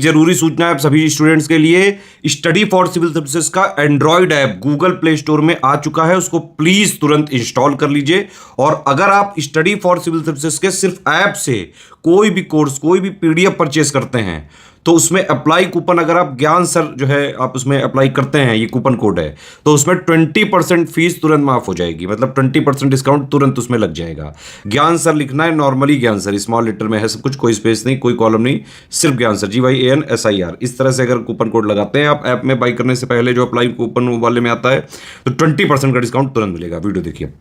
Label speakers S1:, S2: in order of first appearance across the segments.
S1: जरूरी सूचना है आप सभी स्टूडेंट्स के लिए, स्टडी फॉर सिविल सर्विसेज का Android app Google play store में आ चुका है, उसको प्लीज तुरंत इंस्टॉल कर लीजिए। और अगर आप स्टडी फॉर सिविल सर्विसेज के सिर्फ ऐप से कोई भी कोर्स, कोई भी पीडीएफ परचेस करते हैं तो उसमें अप्लाई कूपन, अगर आप ज्ञान सर जो है आप उसमें अप्लाई करते हैं, ये कूपन कोड है, तो उसमें 20% फीस तुरंत माफ हो जाएगी, मतलब 20% डिस्काउंट तुरंत उसमें लग जाएगा। ज्ञान सर लिखना है, नॉर्मली ज्ञान सर स्मॉल लेटर में है सब कुछ, कोई स्पेस नहीं, कोई कॉलम नहीं, सिर्फ ज्ञान सर, GYANSIR। इस तरह से अगर कूपन कोड लगाते हैं आप ऐप में बाई करने से पहले, जो अप्लाई कूपन वाले में आता है, तो 20% का डिस्काउंट तुरंत मिलेगा। वीडियो देखिए।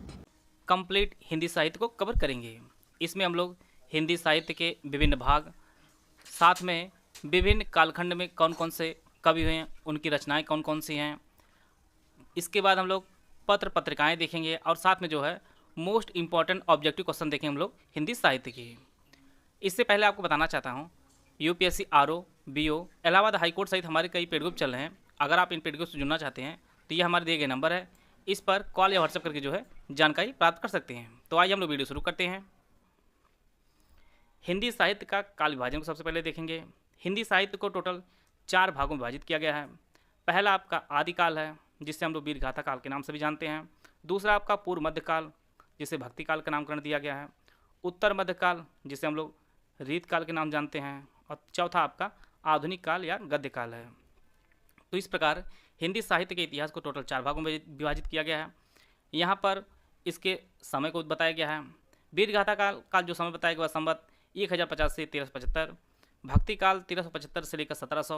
S2: कंप्लीट हिंदी साहित्य को कवर करेंगे। इसमें हम लोग हिंदी साहित्य के विभिन्न भाग, साथ में विभिन्न कालखंड में कौन कौन से कवि हुए हैं, उनकी रचनाएं कौन कौन सी हैं। इसके बाद हम लोग पत्र पत्रिकाएं देखेंगे और साथ में जो है मोस्ट इम्पॉर्टेंट ऑब्जेक्टिव क्वेश्चन देखेंगे हम लोग हिंदी साहित्य की। इससे पहले आपको बताना चाहता हूँ, UPSC RO BO Allahabad high court सहित हमारे कई पेड ग्रुप चल रहे हैं। अगर आप इन पेड ग्रुप से जुड़ना चाहते हैं तो ये हमारे दिए गए नंबर है, इस पर कॉल या व्हाट्सएप करके जो है जानकारी प्राप्त कर सकते हैं। तो आइए हम लोग वीडियो शुरू करते हैं। हिंदी साहित्य का काल विभाजन को सबसे पहले देखेंगे। हिंदी साहित्य को टोटल 4 भागों में विभाजित किया गया है। पहला आपका आदिकाल है, जिसे हम लोग वीर गाथा काल के नाम से भी जानते हैं। दूसरा आपका पूर्व मध्यकाल, जिसे भक्ति काल का नामकरण दिया गया है। उत्तर मध्यकाल, जिसे हम लोग रीत काल के नाम जानते हैं। और चौथा आपका आधुनिक काल या गद्य काल है। तो इस प्रकार हिंदी साहित्य के इतिहास को टोटल 4 भागों में विभाजित किया गया है। यहाँ पर इसके समय को बताया गया है। वीर गाथा काल का जो समय बताया गया वह संवत 1050 से 1375, भक्ति काल 1375 से लेकर 1700,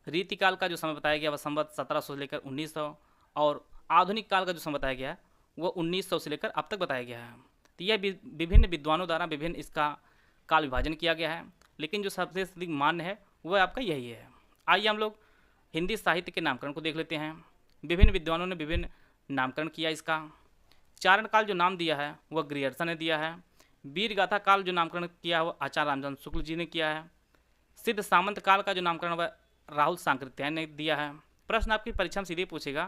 S2: रीतिकाल का जो समय बताया गया वह संवत 1700 से लेकर 1900, और आधुनिक काल का जो समय बताया गया वह 1900 से लेकर अब तक बताया गया है। तो यह विभिन्न विद्वानों द्वारा विभिन्न इसका काल विभाजन किया गया है, लेकिन जो सबसे अधिक मान्य है वह आपका यही है। आइए हम लोग हिंदी साहित्य के नामकरण को देख लेते हैं। विभिन्न विद्वानों ने विभिन्न नामकरण किया इसका। चारण काल जो नाम दिया है वह ग्रियर्सन ने दिया है। वीर गाथा काल जो नामकरण किया है वह आचार्य रामचंद्र शुक्ल जी ने किया है। सिद्ध सामंत काल का जो नामकरण वह राहुल सांकृत्यायन ने दिया है। प्रश्न आपकी परीक्षा में सीधे पूछेगा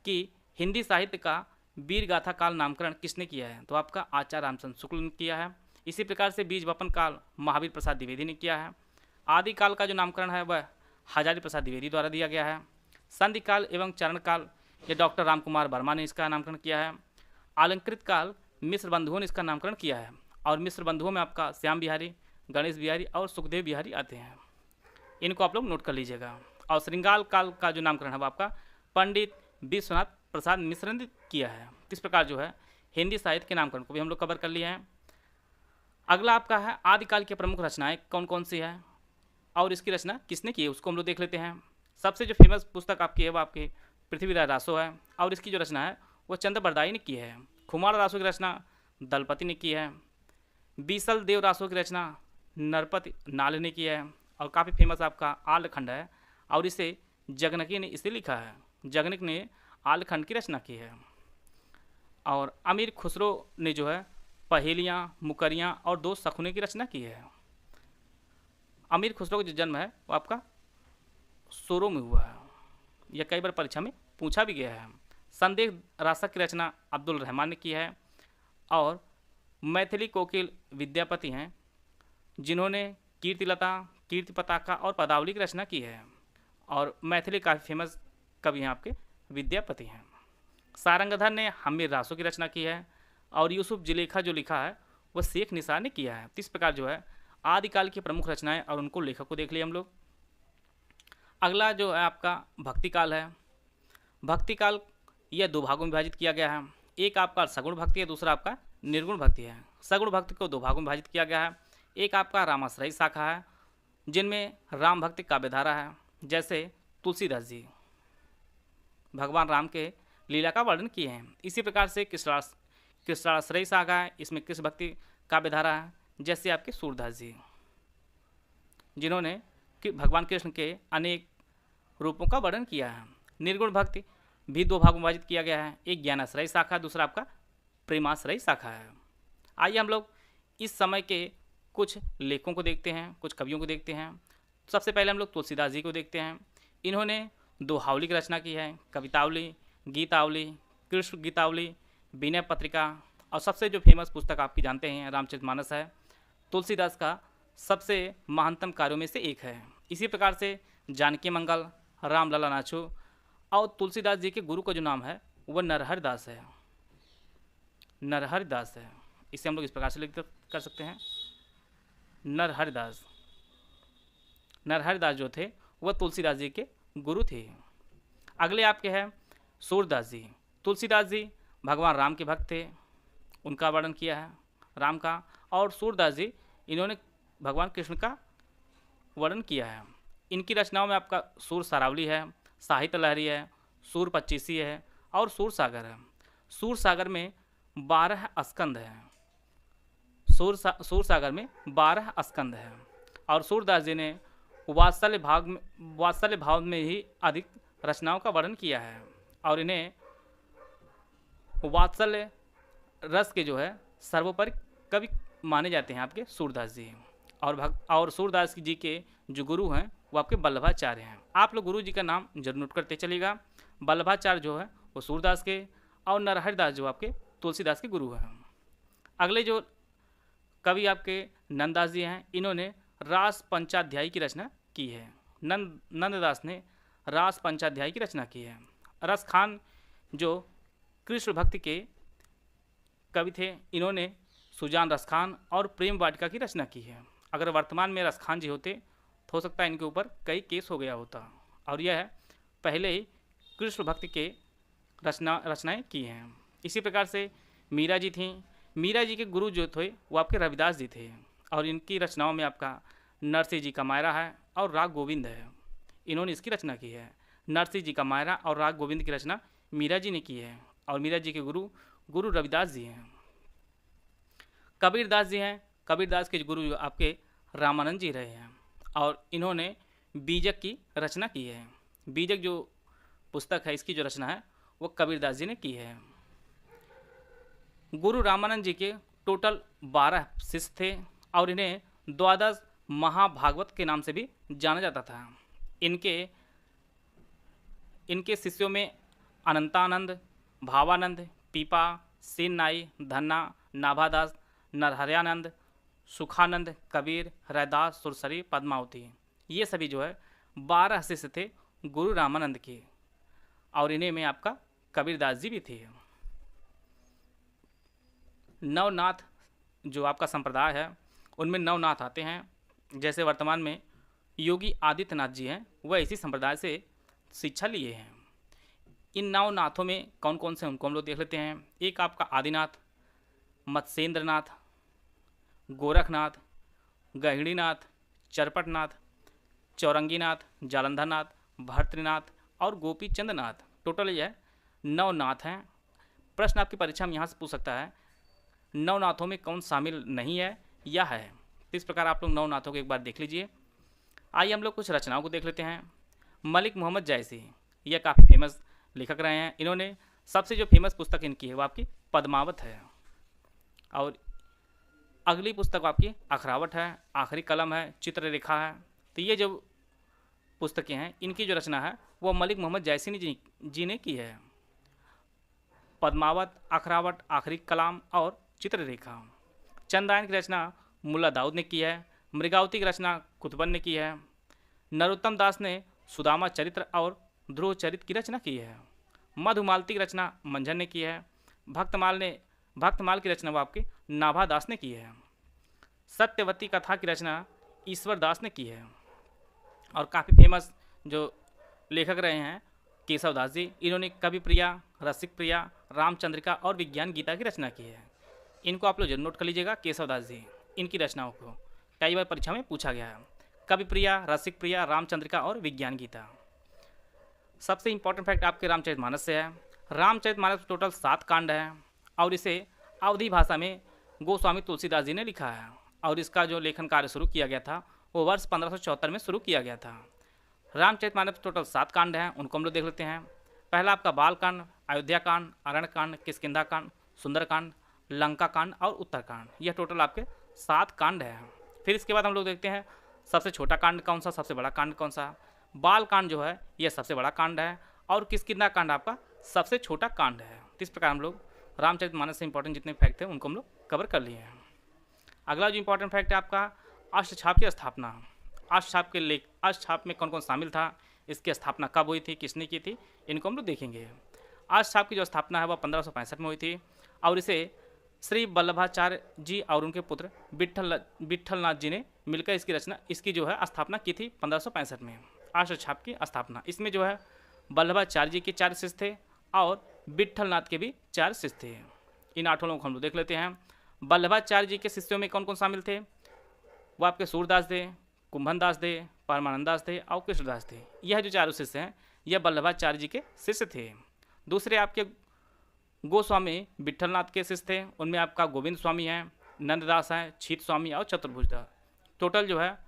S2: कि हिंदी साहित्य का वीर गाथा काल नामकरण किसने किया है, तो आपका आचार्य रामचंद्र शुक्ल ने किया है। इसी प्रकार से बीज वपन काल महावीर प्रसाद द्विवेदी ने किया है। आदि काल का जो नामकरण है वह हजारी प्रसाद द्विवेदी द्वारा दिया गया है। संधि काल एवं चरण काल ये डॉक्टर राम कुमार वर्मा ने इसका नामकरण किया है। अलंकृत काल मिश्र बंधुओं ने इसका नामकरण किया है, और मिश्र बंधुओं में आपका श्याम बिहारी, गणेश बिहारी और सुखदेव बिहारी आते हैं। इनको आप लोग नोट कर लीजिएगा। और श्रृंगाल काल का जो नामकरण है वो आपका पंडित विश्वनाथ प्रसाद मिश्र ने किया है। इस प्रकार जो है हिंदी साहित्य के नामकरण को भी हम लोग कवर कर लिए हैं। अगला आपका है आदिकाल की प्रमुख रचनाएं कौन कौन सी है और इसकी रचना किसने की है, उसको हम लोग देख लेते हैं। सबसे जो फेमस पुस्तक आपकी है वो आपकी पृथ्वीराज रासो है, और इसकी जो रचना है वो चंद्र बरदाई ने की है। खुमार रासो की रचना दलपति ने की है। बीसल देव रासो की रचना नरपति नाल ने की है, और काफ़ी फेमस आपका आलखंड है, और इसे जगनकी ने इसे लिखा है। जगनक ने आलखंड की रचना की है। और अमीर खुसरो ने जो है पहेलियाँ, मुकरियाँ और 2 सखुने की रचना की है। अमीर खुसरो का जो जन्म है वो आपका सोरो में हुआ है। यह कई बार परीक्षा में पूछा भी गया है। संदेह रासक की रचना अब्दुल रहमान ने की है। और मैथिली कोकिल विद्यापति हैं, जिन्होंने कीर्तिलता, कीर्ति पताका और पदावली की रचना की है। और मैथिली काफ़ी फेमस कवि हैं आपके विद्यापति हैं। सारंगधर ने हमीर रासो की रचना की है, और यूसुफ जुलेखा जो लिखा है वह शेख निसार ने किया है। इस प्रकार जो है आदिकाल की प्रमुख रचनाएं और उनको लेखक को देख लिए हम लोग। अगला जो है आपका भक्ति काल है। भक्ति काल यह 2 भागों में विभाजित किया गया है। एक आपका सगुण भक्ति है, दूसरा आपका निर्गुण भक्ति है। सगुण भक्ति को 2 भागों में विभाजित किया गया है। एक आपका रामाश्रयी शाखा है, जिनमें राम भक्ति काव्यधारा है, जैसे तुलसीदास जी भगवान राम के लीला का वर्णन किए हैं। इसी प्रकार से कृष्णाश्रयी शाखा है, इसमें कृष्ण भक्ति काव्यधारा है, जैसे आपके सूरदास जी, जिन्होंने भगवान कृष्ण के अनेक रूपों का वर्णन किया है। निर्गुण भक्ति भी 2 भागों में विभाजित किया गया है। एक ज्ञानाश्रयी शाखा, दूसरा आपका प्रेमाश्रयी शाखा है। आइए हम लोग इस समय के कुछ लेखों को देखते हैं, कुछ कवियों को देखते हैं। सबसे पहले हम लोग तुलसीदास जी को देखते हैं। इन्होंने दोहावली की रचना की है, कवितावली, गीतावली, कृष्ण गीतावली, विनय पत्रिका, और सबसे जो फेमस पुस्तक आपकी जानते हैं रामचरितमानस है, तुलसीदास का सबसे महानतम कार्यों में से एक है। इसी प्रकार से जानकी मंगल, रामलला नाचू और तुलसीदास जी के गुरु का जो नाम है वह नरहरि दास है। नरहरि दास है, इसे हम लोग इस प्रकार से लिख कर सकते हैं, नरहरि दास। नरहरि दास जो थे वह तुलसीदास जी के गुरु थे। अगले आपके हैं सूरदास जी। तुलसीदास जी भगवान राम के भक्त थे, उनका वर्णन किया है राम का, और सूरदास जी इन्होंने भगवान कृष्ण का वर्णन किया है। इनकी रचनाओं में आपका सूर सारावली है, साहित्य लहरी है, सूर पच्चीसी है और सूर सागर है। सूर सागर में 12 स्कंद हैं। सूर सागर में 12 स्कंद हैं और सूरदास जी ने वात्सल्य भाव में ही अधिक रचनाओं का वर्णन किया है और इन्हें वात्सल्य रस के जो है सर्वोपरि कवि माने जाते हैं आपके सूरदास जी। और सूरदास जी के जो गुरु हैं वो आपके वल्लभाचार्य हैं। आप लोग गुरु जी का नाम जरूर नोट करते चलिएगा। वल्लभाचार्य जो है वो सूरदास के और नरहरि दास जो आपके तुलसीदास के गुरु हैं। अगले जो कवि आपके नंददास जी हैं, इन्होंने रास पंचाध्यायी की रचना की है। नंददास ने रास पंचाध्यायी की रचना की है। रस खान जो कृष्ण भक्ति के कवि थे, इन्होंने सुजान रस खान और प्रेम वाटिका की रचना की है। अगर वर्तमान में रस खान जी होते तो हो सकता है इनके ऊपर कई केस हो गया होता। और यह पहले ही कृष्ण भक्ति के रचनाएं की हैं। इसी प्रकार से मीरा जी थीं। मीरा जी के गुरु जो थे वो आपके रविदास जी थे और इनकी रचनाओं में आपका नरसिंह जी का मायरा है और राग गोविंद है, इन्होंने इसकी रचना की है। नरसिंह जी का मायरा और राग गोविंद की रचना मीरा जी ने की है और मीरा जी के गुरु रविदास जी हैं। कबीरदास जी हैं। कबीरदास के गुरु जो आपके रामानंद जी रहे हैं और इन्होंने बीजक की रचना की है। बीजक जो पुस्तक है, इसकी जो रचना है वो कबीरदास जी ने की है। गुरु रामानंद जी के टोटल 12 शिष्य थे और इन्हें द्वादश महाभागवत के नाम से भी जाना जाता था। इनके शिष्यों में अनंतानंद, भावानंद, पीपा, सेन नाई, धन्ना, नाभादास, नरहरियानंद, सुखानंद, कबीर, हरदास, सुरसरी, पद्मावती, ये सभी जो है 12 शिष्य थे गुरु रामानंद के और इन्हें में आपका कबीरदास जी भी थे। नवनाथ जो आपका संप्रदाय है उनमें नवनाथ आते हैं। जैसे वर्तमान में योगी आदित्यनाथ जी हैं, वह इसी संप्रदाय से शिक्षा लिए हैं। इन नवनाथों में कौन कौन से उनको हम लोग देख लेते हैं। एक आपका आदिनाथ, मत्स्येंद्रनाथ, गोरखनाथ, गहिड़ीनाथ, चरपटनाथ, चौरंगीनाथ, जालंधरनाथ, भर्तृनाथ और गोपीचंद्रनाथ, टोटल यह 9 नाथ हैं। प्रश्न आपकी परीक्षा में यहाँ से पूछ सकता है नवनाथों में कौन शामिल नहीं है या है। तो इस प्रकार आप लोग 9 नाथों को एक बार देख लीजिए। आइए हम लोग कुछ रचनाओं को देख लेते हैं। मलिक मोहम्मद जायसी, यह काफ़ी फेमस लेखक रहे हैं। इन्होंने सबसे जो फेमस पुस्तक इनकी है वो आपकी पद्मावत है और अगली पुस्तक आपकी अखरावट है, आखिरी कलम है, चित्ररेखा है। तो ये जो पुस्तकें हैं इनकी जो रचना है वो मलिक मोहम्मद जायसी जी ने की है। पद्मावत, अखरावट, आखिरी कलाम और चित्ररेखा। चंद्रायन की रचना मुल्ला दाऊद ने की है। मृगावती की रचना कुतुबन ने की है। नरोत्तम दास ने सुदामा चरित्र और ध्रुव चरित्र की रचना की है। मधुमालती की रचना मंझन ने की है। भक्तमाल की रचना वो आपके नाभा दास ने की है। सत्यवती कथा की रचना ईश्वर दास ने की है। और काफ़ी फेमस जो लेखक रहे हैं केशव दास जी, इन्होंने कवि प्रिया, रसिक प्रिया, रामचंद्रिका और विज्ञान गीता की रचना की है। इनको आप लोग जरूर नोट कर लीजिएगा, केशव दास जी, इनकी रचनाओं को कई बार परीक्षा में पूछा गया है। कवि प्रिया, रसिक प्रिया, रामचंद्रिका और विज्ञान गीता। सबसे इंपॉर्टेंट फैक्ट आपके रामचरितमानस से है। रामचरितमानस टोटल 7 कांड है और इसे अवधी भाषा में गोस्वामी तुलसीदास जी ने लिखा है और इसका जो लेखन कार्य शुरू किया गया था वो वर्ष 1574 में शुरू किया गया था। रामचरितमानस टोटल 7 कांड हैं, उनको हम लोग देख लेते हैं। पहला आपका बाल कांड, अयोध्या कांड, अरण्य कांड, किष्किंधा कांड, सुंदर कांड, लंका कांड और उत्तर कांड। यह टोटल आपके 7 कांड है। फिर इसके बाद हम लोग देखते हैं सबसे छोटा कांड कौन सा, सबसे बड़ा कांड कौन सा। बाल कांड जो है यह सबसे बड़ा कांड है और किष्किंधा कांड आपका सबसे छोटा कांड है। इस प्रकार हम लोग रामचरितमानस से इंपॉर्टेंट जितने फैक्ट हैं उनको हम लोग कवर कर लिए हैं। अगला जो इंपॉर्टेंट फैक्ट है आपका अष्टछाप की स्थापना। अष्टछाप के लेख, अष्टछाप में कौन कौन शामिल था, इसकी स्थापना कब हुई थी, किसने की थी, इनको हम लोग देखेंगे। अष्टछाप की जो स्थापना है वह 1565 में हुई थी और इसे श्री वल्लभाचार्य जी और उनके पुत्र विट्ठलनाथ जी ने मिलकर इसकी जो है स्थापना की थी 1565 में। अष्टछाप की स्थापना, इसमें जो है वल्लभाचार्य जी के 4 शिष्य थे और विट्ठलनाथ के भी 4 शिष्य थे। इन 8 लोगों को हम लोग देख लेते हैं। वल्लभाचार्य जी के शिष्यों में कौन कौन शामिल थे, वो आपके सूरदास थे, कुंभनदास थे, परमानंदास थे और कृष्णदास थे। यह जो 4 शिष्य हैं यह वल्लभाचार्य जी के शिष्य थे। दूसरे आपके गोस्वामी विट्ठलनाथ के शिष्य थे, उनमें आपका गोविंद स्वामी हैं, नंददास हैं, छीत स्वामी और चतुर्भुजदास। टोटल जो है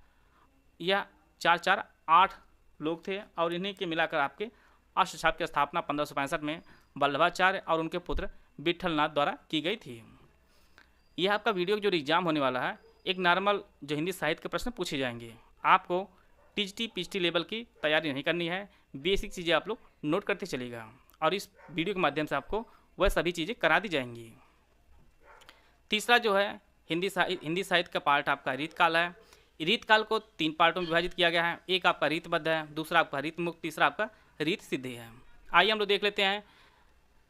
S2: यह 4 8 लोग थे और इन्हीं के मिलाकर आपके अष्टछाप की स्थापना 1565 में वल्लभाचार्य और उनके पुत्र विट्ठलनाथ द्वारा की गई थी। यह आपका वीडियो जो एग्जाम होने वाला है, एक नॉर्मल जो हिंदी साहित्य के प्रश्न पूछे जाएंगे। आपको टीजीटी पीजीटी लेवल की तैयारी नहीं करनी है, बेसिक चीज़ें आप लोग नोट करते चलिएगा और इस वीडियो के माध्यम से आपको वह सभी चीज़ें करा दी जाएंगी। तीसरा जो है हिंदी साहित्य का पार्ट आपका रीतकाल है। रीतकाल को 3 पार्टों में विभाजित किया गया है। एक आपका रीतबद्ध है, दूसरा आपका रीतमुक्त, तीसरा आपका रीत सिद्ध है। आइए हम लोग देख लेते हैं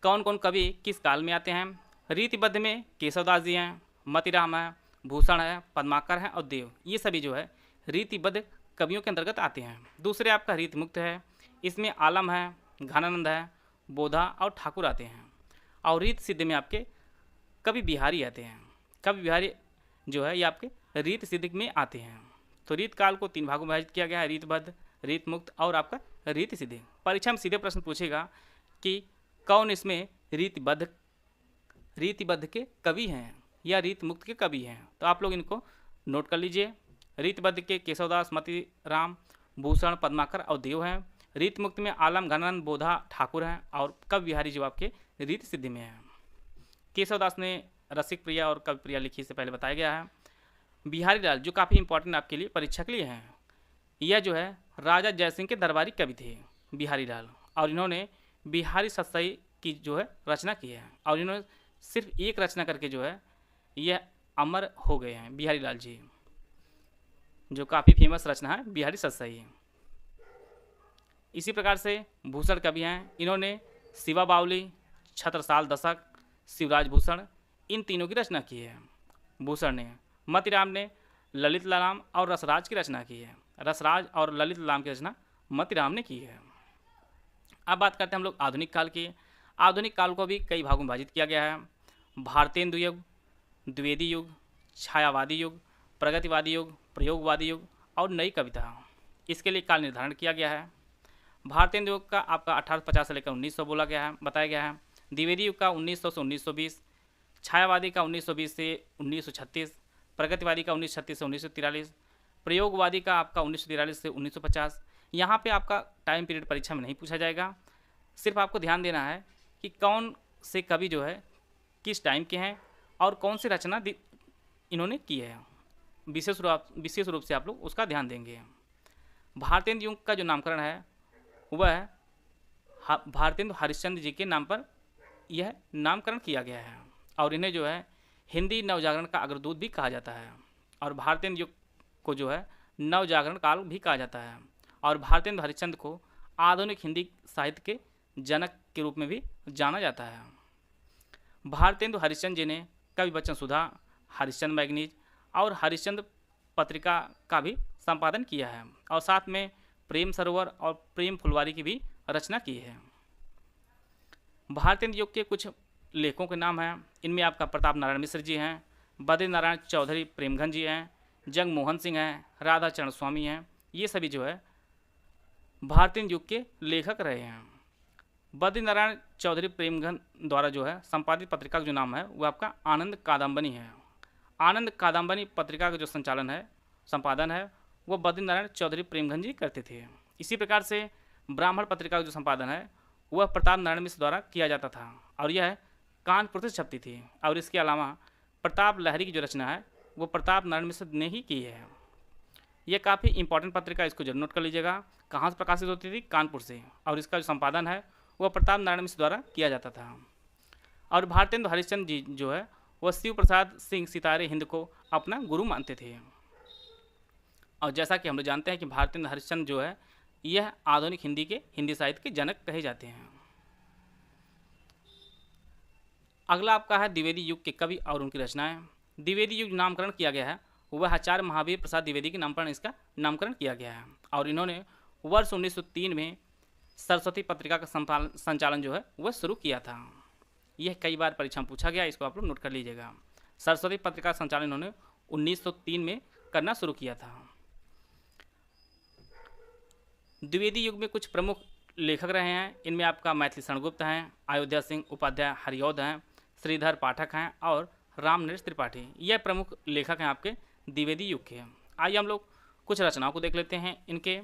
S2: कौन कौन कवि किस काल में आते हैं। रीतिबद्ध में केशवदास जी हैं, मतिराम है, भूषण है, पद्माकर है और देव, ये सभी जो है रीतिबद्ध कवियों के अंतर्गत आते हैं। दूसरे आपका रीतमुक्त है, इसमें आलम है, घनानंद है, बोधा और ठाकुर आते हैं। और रीत सिद्ध में आपके कवि बिहारी आते हैं। कवि बिहारी जो है ये आपके रीत सिद्ध में आते हैं। तो रीत काल को 3 भागों में विभाजित किया गया है, रीतबद्ध, रीतमुक्त और आपका रीत सिद्ध। परीक्षा में सीधे प्रश्न पूछेगा कि कौन इसमें रीतिबद्ध के कवि हैं या रीतमुक्त के कवि हैं, तो आप लोग इनको नोट कर लीजिए। रीतबद्ध के केशवदास, मतिराम, भूषण, पद्माकर और देव हैं। रीतमुक्त में आलम, घनानंद, बोधा, ठाकुर हैं और कवि बिहारी जो आपके रीत सिद्धि में है। केशवदास ने रसिक प्रिया और कवि प्रिया लिखी से पहले बताया गया है। बिहारी लाल जो काफ़ी इंपॉर्टेंट आपके लिए परीक्षा के लिए हैं, यह जो है राजा जयसिंह के दरबारी कवि थे बिहारी लाल और इन्होंने बिहारी सत्सई की जो है रचना की है और इन्होंने सिर्फ एक रचना करके जो है यह अमर हो गए हैं। बिहारी लाल जी जो काफ़ी फेमस रचना है बिहारी सत्सई। इसी प्रकार से भूषण कवि हैं, इन्होंने शिवा बावली, छत्रसाल दशक, शिवराज भूषण इन तीनों की रचना की है भूषण ने। मतिराम ने ललित लाम और रसराज की रचना की है। रसराज और ललित लाम की रचना मतिराम ने की है। अब बात करते हैं हम लोग आधुनिक काल की। आधुनिक काल को भी कई भागों में विभाजित किया गया है। भारतेंदु युग, द्विवेदी युग, छायावादी युग, प्रगतिवादी युग, प्रयोगवादी युग और नई कविता, इसके लिए काल निर्धारण किया गया है। भारतेंदु युग का आपका 1850 से लेकर 1900 बताया गया है। द्विवेदी युग का 1900 से 1920, छायावादी का 1920 से 1936, प्रगतिवादी का 1936 से 1943, प्रयोगवादी का आपका 1943 से 1950। यहाँ पे आपका टाइम पीरियड परीक्षा में नहीं पूछा जाएगा, सिर्फ आपको ध्यान देना है कि कौन से कवि जो है किस टाइम के हैं और कौन सी रचना इन्होंने की है। विशेष रूप से आप लोग उसका ध्यान देंगे। भारतेंदु युग का जो नामकरण है वह भारतेंदु हरिश्चंद्र जी के नाम पर यह नामकरण किया गया है और इन्हें जो है हिंदी नवजागरण का अग्रदूत भी कहा जाता है और भारतेंदु युग को जो है नवजागरण काल भी कहा जाता है और भारतेंदु हरिश्चंद्र को आधुनिक हिंदी साहित्य के जनक के रूप में भी जाना जाता है। भारतेंदु हरिश्चंद्र जी ने कवि बच्चन सुधा, हरिश्चंद्र मैगनीज और हरिश्चंद्र पत्रिका का भी संपादन किया है और साथ में प्रेम सरोवर और प्रेम फुलवारी की भी रचना की है। भारतेंदु युग के कुछ लेखकों के नाम हैं, इनमें आपका प्रताप नारायण मिश्र जी हैं, बद्री नारायण चौधरी प्रेमघन जी हैं, जंग मोहन सिंह हैं, राधा चरण स्वामी हैं। ये सभी जो है भारतेंदु युग के लेखक रहे हैं। बद्री नारायण चौधरी प्रेमघन द्वारा जो है संपादित पत्रिका का जो नाम है वो आपका आनंद कादम्बनी है। आनंद कादम्बनी पत्रिका का जो संपादन है वो बद्री नारायण चौधरी प्रेमघन जी करते थे। इसी प्रकार से ब्राह्मण पत्रिका का जो संपादन है वह प्रताप नारायण मिश्र द्वारा किया जाता था और यह कानपुर से छपती थी और इसके अलावा प्रताप लहरी की जो रचना है वो प्रताप नारायण मिश्र ने ही की है। यह काफ़ी इंपॉर्टेंट पत्रिका, इसको जरूर नोट कर लीजिएगा। कहाँ से प्रकाशित होती थी? कानपुर से, और इसका जो संपादन है वह प्रताप नारायण मिश्र द्वारा किया जाता था। और भारतेंदु हरिश्चंद्र जी जो है वह शिव प्रसाद सिंह सितारे हिंद को अपना गुरु मानते थे। और जैसा कि हम लोग जानते हैं कि भारतेंद्र हरिश्चंद्र जो है यह आधुनिक हिंदी साहित्य के जनक कहे जाते हैं। अगला आपका है द्विवेदी युग के कवि और उनकी रचनाएं। द्विवेदी युग नामकरण किया गया है वह आचार्य महावीर प्रसाद द्विवेदी के नाम पर इसका नामकरण किया गया है और इन्होंने वर्ष 1903 में सरस्वती पत्रिका का संचालन जो है वह शुरू किया था। यह कई बार परीक्षा में पूछा गया, इसको आप लोग नोट कर लीजिएगा। सरस्वती पत्रिका का संचालन इन्होंने 1903 में करना शुरू किया था। द्विवेदी युग में कुछ प्रमुख लेखक रहे हैं, इनमें आपका मैथिली शरणगुप्त हैं, अयोध्या सिंह उपाध्याय हरिऔध हैं, श्रीधर पाठक हैं और रामनरेश त्रिपाठी। यह प्रमुख लेखक हैं आपके द्विवेदी युग के। आइए हम लोग कुछ रचनाओं को देख लेते हैं इनके।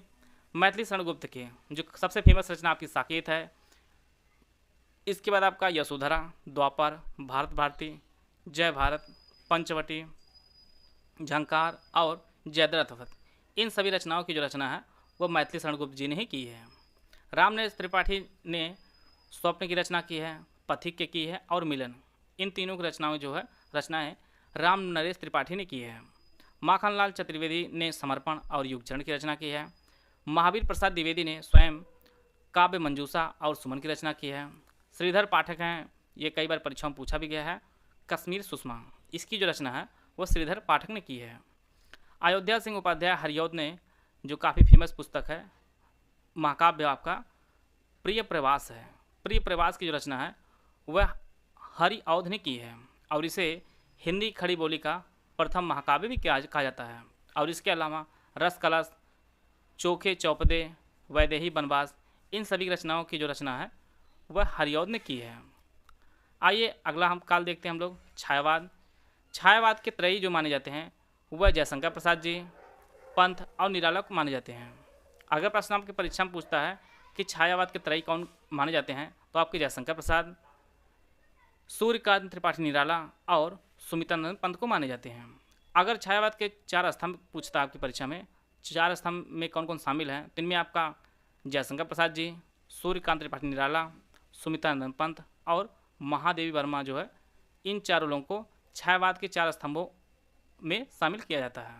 S2: मैथिली शरणगुप्त के जो सबसे फेमस रचना आपकी साकेत है, इसके बाद आपका यशोधरा, द्वापर, भारत भारती, जय भारत, पंचवटी, झंकार और जयद्रथवत, इन सभी रचनाओं की जो रचना है वह मैथिली शरणगुप्त जी ने ही की है। रामनरेश त्रिपाठी ने स्वप्न की रचना की है, पथिक के की है और मिलन, इन तीनों की रचनाएं जो है रचनाएं रामनरेश त्रिपाठी ने की है। माखनलाल चतुर्वेदी ने समर्पण और युगचरण की रचना की है। महावीर प्रसाद द्विवेदी ने स्वयं काव्य मंजूषा और सुमन की रचना की है। श्रीधर पाठक हैं, ये कई बार परीक्षाओं में पूछा भी गया है, कश्मीर सुषमा, इसकी जो रचना है वो श्रीधर पाठक ने की है। अयोध्या सिंह उपाध्याय हरिऔध ने जो काफ़ी फेमस पुस्तक है महाकाव्य आपका प्रिय प्रवास है, प्रिय प्रवास की जो रचना है वह हरिऔध ने की है और इसे हिंदी खड़ी बोली का प्रथम महाकाव्य भी कहा जाता है। और इसके अलावा रस कलश, चोखे चौपदे, वैदेही बनवास, इन सभी रचनाओं की जो रचना है वह हरिऔध ने की है। आइए अगला हम काल देखते हैं हम लोग छायावाद। छायावाद के त्रयी जो माने जाते हैं वह जयशंकर प्रसाद जी, पंत और निराला को माने जाते हैं। अगर प्रश्न आपकी परीक्षा में पूछता है कि छायावाद के त्रयी कौन माने जाते हैं तो आपके जयशंकर प्रसाद, सूर्यकांत त्रिपाठी निराला और सुमित्रानंद पंत को माने जाते हैं। अगर छायावाद के 4 स्तंभ पूछता है आपकी परीक्षा में, 4 स्तंभ में कौन कौन शामिल हैं, तो इनमें आपका जयशंकर प्रसाद जी, सूर्यकांत त्रिपाठी निराला, सुमित्रानंद पंत और महादेवी वर्मा जो है, इन चारों लोगों को छायावाद के 4 स्तंभों में शामिल किया जाता है।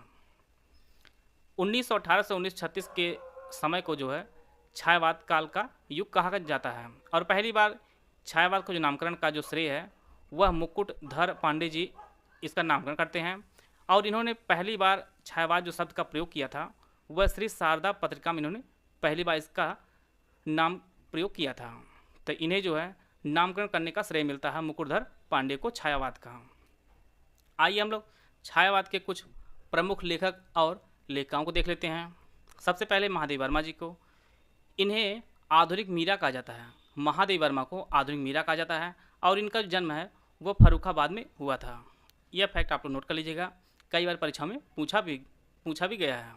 S2: 1918 से 1936 के समय को जो है छायावाद काल का युग कहा जाता है और पहली बार छायावाद को जो नामकरण का जो श्रेय है वह मुकुटधर पांडे जी इसका नामकरण करते हैं और इन्होंने पहली बार छायावाद जो शब्द का प्रयोग किया था वह श्री शारदा पत्रिका में इन्होंने पहली बार इसका नाम प्रयोग किया था। तो इन्हें जो है नामकरण करने का श्रेय मिलता है मुकुटधर पांडे को छायावाद का। आइए हम लोग छायावाद के कुछ प्रमुख लेखक और लेखिकाओं को देख लेते हैं। सबसे पहले महादेवी वर्मा जी को, इन्हें आधुनिक मीरा कहा जाता है। महादेवी वर्मा को आधुनिक मीरा कहा जाता है और इनका जो जन्म है वो फर्रुखाबाद में हुआ था। यह फैक्ट आप लोग नोट कर लीजिएगा, कई बार परीक्षा में पूछा भी गया है।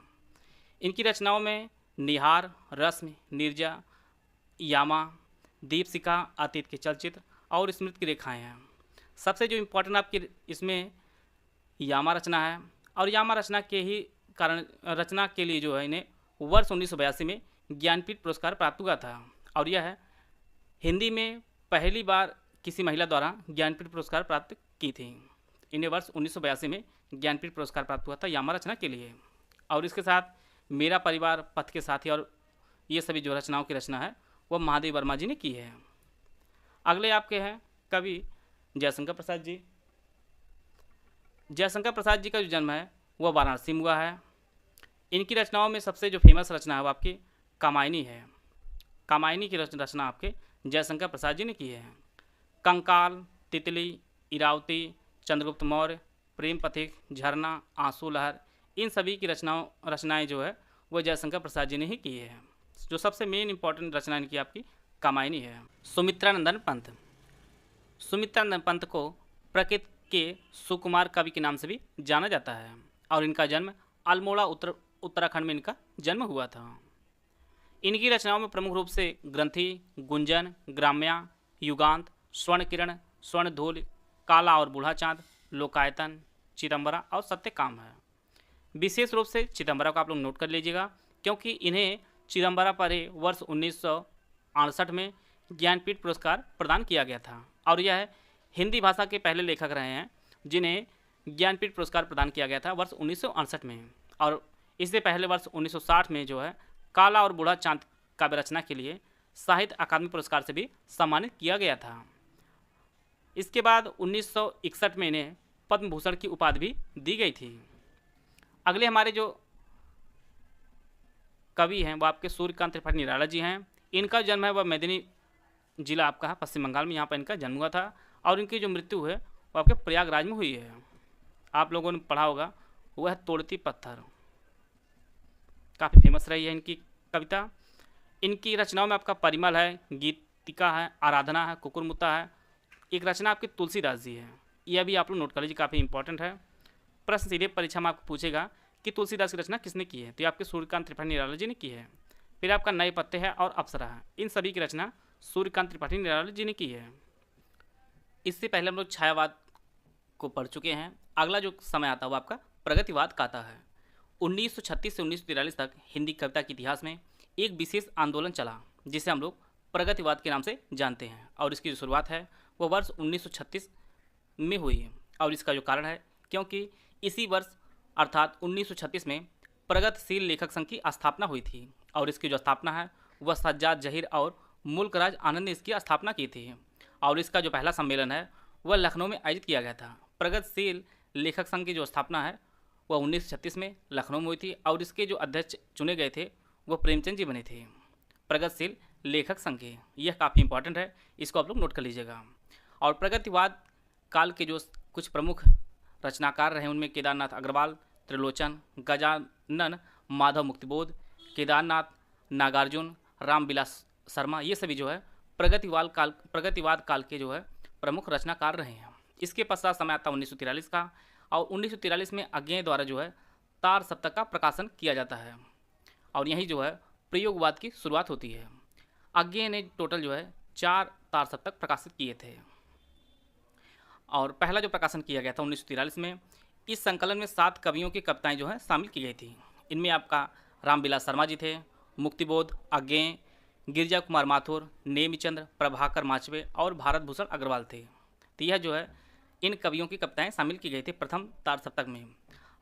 S2: इनकी रचनाओं में निहार, रश्मि, निर्जा, यामा, दीपशिखा, अतीत के चलचित्र और स्मृति की रेखाएं हैं। सबसे जो इम्पोर्टेंट आपकी इसमें यामा रचना है और यामा रचना के लिए जो है इन्हें वर्ष 1982 में ज्ञानपीठ पुरस्कार प्राप्त हुआ था और यह है हिंदी में पहली बार किसी महिला द्वारा ज्ञानपीठ पुरस्कार प्राप्त की थी। इन्हें वर्ष 1982 में ज्ञानपीठ पुरस्कार प्राप्त हुआ था यामा रचना के लिए। और इसके साथ मेरा परिवार, पथ के साथी और ये सभी जो रचनाओं की रचना है वह महादेवी वर्मा जी ने की है। अगले आपके हैं कवि जयशंकर प्रसाद जी। जयशंकर प्रसाद जी का जो जन्म है वह वाराणसी में हुआ है। इनकी रचनाओं में सबसे जो फेमस रचना है वो आपकी कामायनी है। कामायनी की रचना आपके जयशंकर प्रसाद जी ने की है। कंकाल, तितली, इरावती, चंद्रगुप्त मौर्य, प्रेम पथिक, झरना, आंसू लहर, इन सभी की रचनाएं जो है वह जयशंकर प्रसाद जी ने ही की है। जो सबसे मेन इंपॉर्टेंट रचना इनकी आपकी कामायनी है। सुमित्रानंदन पंत, सुमित्रानंदन पंत को प्रकृति के सुकुमार कवि के नाम से भी जाना जाता है और इनका जन्म अल्मोड़ा उत्तराखंड में इनका जन्म हुआ था। इनकी रचनाओं में प्रमुख रूप से ग्रंथि, गुंजन, ग्राम्या, युगांत, स्वर्ण किरण, स्वर्ण धूल, काला और बूढ़ा चांद, लोकायतन, चिदंबरा और सत्यकाम है। विशेष रूप से चिदंबरा को आप लोग नोट कर लीजिएगा क्योंकि इन्हें चिदंबरा पर वर्ष 1968 में ज्ञानपीठ पुरस्कार प्रदान किया गया था और यह हिंदी भाषा के पहले लेखक रहे हैं जिन्हें ज्ञानपीठ पुरस्कार प्रदान किया गया था वर्ष 1968 में। और इससे पहले वर्ष 1960 में जो है काला और बूढ़ा चांद काव्य रचना के लिए साहित्य अकादमी पुरस्कार से भी सम्मानित किया गया था। इसके बाद 1961 में इन्हें पद्म भूषण की उपाधि भी दी गई थी। अगले हमारे जो कवि हैं वो आपके सूर्यकांत त्रिपाठी निराला जी हैं। इनका जन्म है वह मेदिनी जिला आपका है पश्चिम बंगाल में, यहाँ पर इनका जन्म हुआ था और इनकी जो मृत्यु है वो आपके प्रयागराज में हुई है। आप लोगों ने पढ़ा होगा, वह है तोड़ती पत्थर, काफ़ी फेमस रही है इनकी कविता। इनकी रचनाओं में आपका परिमल है, गीतिका है, आराधना है, कुकुरमुत्ता है। एक रचना आपकी तुलसीदास जी है, यह भी आप लोग नोट कर लीजिए, काफ़ी इंपॉर्टेंट है। प्रश्न सीधे परीक्षा में आपको पूछेगा कि तुलसीदास की रचना किसने की है, तो ये आपके सूर्यकांत त्रिपाठी निराला जी ने की है। फिर आपका नए पत्ते है और अप्सरा है, इन सभी की रचना सूर्यकांत त्रिपाठी निराला जी ने की है। इससे पहले हम लोग छायावाद को पढ़ चुके हैं। अगला जो समय आता है वो आपका प्रगतिवाद का आता है। 1936 से 1943 तक हिंदी कविता के इतिहास में एक विशेष आंदोलन चला जिसे हम लोग प्रगतिवाद के नाम से जानते हैं, और इसकी जो शुरुआत है वो वर्ष 1936 में हुई है। और इसका जो कारण है क्योंकि इसी वर्ष अर्थात 1936 में प्रगतिशील लेखक संघ की स्थापना हुई थी, और इसकी जो स्थापना है वह सज्जाद जहीर और मुल्कराज आनंद ने इसकी स्थापना की थी। और इसका जो पहला सम्मेलन है वह लखनऊ में आयोजित किया गया था। प्रगतिशील लेखक संघ की जो स्थापना है वह 1936 में लखनऊ में हुई थी, और इसके जो अध्यक्ष चुने गए थे वह प्रेमचंद जी बने थे। प्रगतिशील लेखक संघ के, यह काफ़ी इंपॉर्टेंट है, इसको आप लोग नोट कर लीजिएगा। और प्रगतिवाद काल के जो कुछ प्रमुख रचनाकार रहे उनमें केदारनाथ अग्रवाल, त्रिलोचन, गजानन, माधव मुक्तिबोध, केदारनाथ, नागार्जुन, रामविलास शर्मा, ये सभी जो है प्रगतिवाद काल के जो है प्रमुख रचनाकार रहे हैं। इसके पश्चात समय आता 1943 का, और 1943 में अज्ञेय द्वारा जो है तार सप्तक का प्रकाशन किया जाता है, और यही जो है प्रयोगवाद की शुरुआत होती है। अज्ञेय ने टोटल जो है 4 तार सप्तक प्रकाशित किए थे, और पहला जो प्रकाशन किया गया था 1943 में। इस संकलन में 7 कवियों की कविताएं जो है शामिल की गई थी। इनमें आपका रामविलास शर्मा जी थे, मुक्तिबोध, अज्ञेय, गिरिजा कुमार माथुर, नेमिचंद्र, प्रभाकर माचवे और भारत भूषण अग्रवाल थे। तो यह जो है इन कवियों की कविताएं शामिल की गई थी प्रथम तार सप्तक में।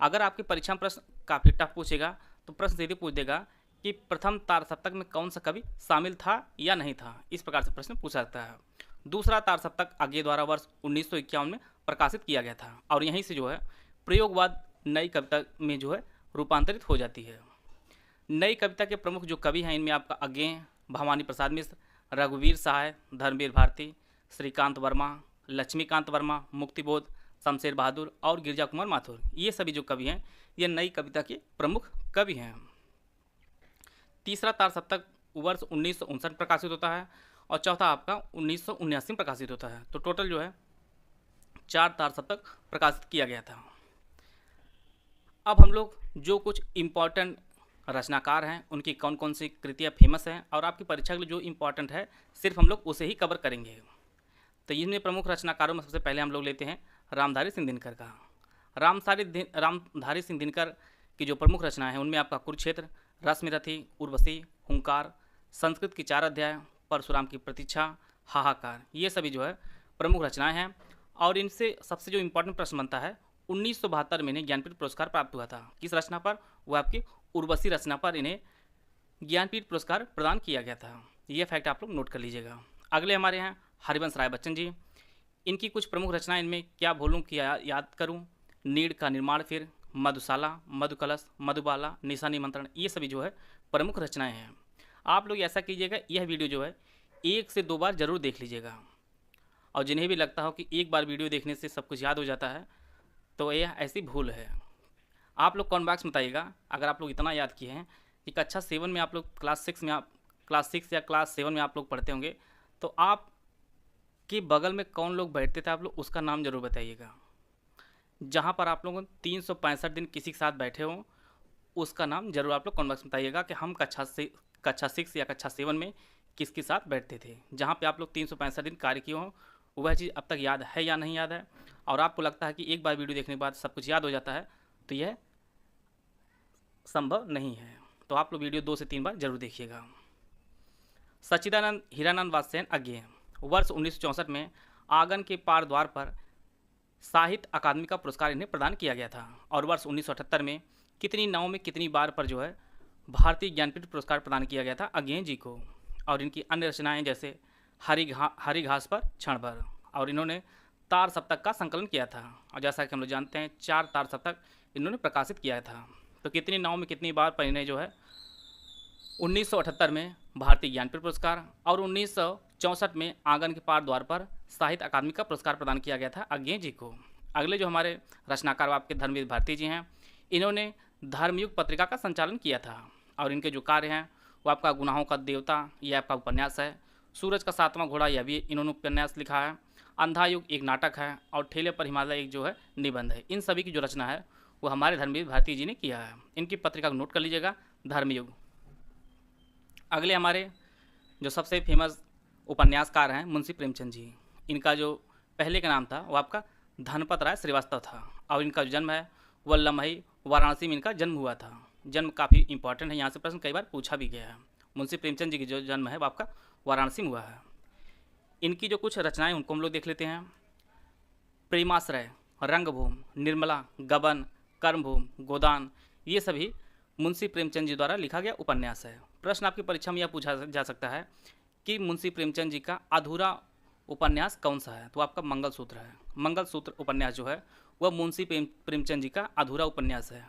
S2: अगर आपकी परीक्षा में प्रश्न काफ़ी टफ पूछेगा तो प्रश्न सीधे पूछ देगा कि प्रथम तार सप्तक में कौन सा कवि शामिल था या नहीं था, इस प्रकार से प्रश्न पूछा जाता है। दूसरा तार सप्तक अज्ञेय द्वारा वर्ष 1951 में प्रकाशित किया गया था, और यहीं से जो है प्रयोगवाद नई कविता में जो है रूपांतरित हो जाती है। नई कविता के प्रमुख जो कवि हैं इनमें आपका अज्ञेय, भवानी प्रसाद मिश्र, रघुवीर सहाय, धर्मवीर भारती, श्रीकांत वर्मा, लक्ष्मीकांत वर्मा, मुक्तिबोध, शमशेर बहादुर और गिरिजा कुमार माथुर, ये सभी जो कवि हैं ये नई कविता के प्रमुख कवि हैं। तीसरा तार सप्तक वर्ष 1959 प्रकाशित होता है, और चौथा आपका 1979 में प्रकाशित होता है। तो टोटल जो है 4 तार सप्तक प्रकाशित किया गया था। अब हम लोग जो कुछ इम्पॉर्टेंट रचनाकार हैं उनकी कौन कौन सी कृतियाँ फेमस हैं और आपकी परीक्षा के लिए जो इम्पॉर्टेंट है सिर्फ हम लोग उसे ही कवर करेंगे। तो इनमें प्रमुख रचनाकारों में सबसे पहले हम लोग लेते हैं रामधारी सिंह दिनकर का। रामधारी सिंह दिनकर की जो प्रमुख रचना है उनमें आपका कुरुक्षेत्र, रश्मिरथी, उर्वशी, हुंकार, संस्कृत की 4 अध्याय, परशुराम की प्रतीक्षा, हाहाकार, ये सभी जो है प्रमुख रचनाएं हैं। और इनसे सबसे जो इम्पोर्टेंट प्रश्न बनता है 1972 में इन्हें ज्ञानपीठ पुरस्कार प्राप्त हुआ था। किस रचना पर? वो आपकी उर्वशी रचना पर इन्हें ज्ञानपीठ पुरस्कार प्रदान किया गया था। ये फैक्ट आप लोग नोट कर लीजिएगा। अगले हमारे यहाँ हरिवंश राय बच्चन जी, इनकी कुछ प्रमुख रचनाएं इनमें क्या बोलूँ कि याद करूँ, नीड़ का निर्माण, फिर मधुशाला, मधुकलश, मधुबाला, निशा निमंत्रण, ये सभी जो है प्रमुख रचनाएं हैं। आप लोग ऐसा कीजिएगा, यह वीडियो जो है 1 से 2 बार ज़रूर देख लीजिएगा, और जिन्हें भी लगता हो कि एक बार वीडियो देखने से सब कुछ याद हो जाता है तो यह ऐसी भूल है। आप लोग कमेंट बॉक्स में बताइएगा अगर आप लोग इतना याद किए हैं कि कक्षा 7 में आप लोग क्लास 6 या क्लास 7 में आप लोग पढ़ते होंगे, तो आप के बगल में कौन लोग बैठते थे आप लोग उसका नाम जरूर बताइएगा। जहाँ पर आप लोग 365 दिन किसी के साथ बैठे हों उसका नाम जरूर आप लोग कमेंट बॉक्स में बताइएगा कि हम कक्षा 6 या कक्षा 7 में किसके साथ बैठते थे। जहाँ पे आप लोग 365 दिन कार्य किए हों वह चीज़ अब तक याद है या नहीं याद है, और आपको लगता है कि एक बार वीडियो देखने के बाद सब कुछ याद हो जाता है, तो यह संभव नहीं है। तो आप लोग वीडियो 2 से 3 बार जरूर देखिएगा। सच्चिदानंद हीरानंद वात्स्ययन अज्ञेय, वर्ष 1964 में आंगन के पार द्वार पर साहित्य अकादमी का पुरस्कार इन्हें प्रदान किया गया था, और वर्ष 1978 में कितनी नाव में कितनी बार पर जो है भारतीय ज्ञानपीठ पुरस्कार प्रदान किया गया था अज्ञेय जी को। और इनकी अन्य रचनाएं जैसे हरी घास पर क्षण भर, और इन्होंने तार सप्तक का संकलन किया था, और जैसा कि हम लोग जानते हैं 4 तार सप्तक इन्होंने प्रकाशित किया था। तो कितनी नाव में कितनी बार पर इन्हें जो है 1978 में भारतीय ज्ञानपीठ पुरस्कार और 1964 में आंगन के पार द्वार पर साहित्य अकादमी का पुरस्कार प्रदान किया गया था अज्ञेय जी को। अगले जो हमारे रचनाकार आपके धर्मवीर भारती जी हैं, इन्होंने धर्मयुग पत्रिका का संचालन किया था, और इनके जो कार्य हैं वो आपका गुनाहों का देवता, यह आपका उपन्यास है। सूरज का 7वां घोड़ा, यह भी इन्होंने उपन्यास लिखा है। अंधा युग एक नाटक है, और ठेले पर हिमालय एक जो है निबंध है। इन सभी की जो रचना है वो हमारे धर्मवीर भारती जी ने किया है। इनकी पत्रिका को नोट कर लीजिएगा, धर्मयुग। अगले हमारे जो सबसे फेमस उपन्यासकार हैं मुंशी प्रेमचंद जी। इनका जो पहले का नाम था वो आपका धनपत राय श्रीवास्तव था, और इनका जो जन्म है वह लम्हई वाराणसी में इनका जन्म हुआ था। जन्म काफ़ी इंपॉर्टेंट है, यहाँ से प्रश्न कई बार पूछा भी गया है। मुंशी प्रेमचंद जी की जो जन्म है वो आपका वाराणसी में हुआ है। इनकी जो कुछ रचनाएं उनको हम लोग देख लेते हैं। प्रेमाश्रय, रंगभूमि, निर्मला, गबन, कर्मभूमि, गोदान, ये सभी मुंशी प्रेमचंद जी द्वारा लिखा गया उपन्यास है। प्रश्न आपकी परीक्षा में यह पूछा जा सकता है कि मुंशी प्रेमचंद जी का अधूरा उपन्यास कौन सा है, तो आपका मंगलसूत्र है। मंगलसूत्र उपन्यास जो है वह मुंशी प्रेमचंद जी का अधूरा उपन्यास है,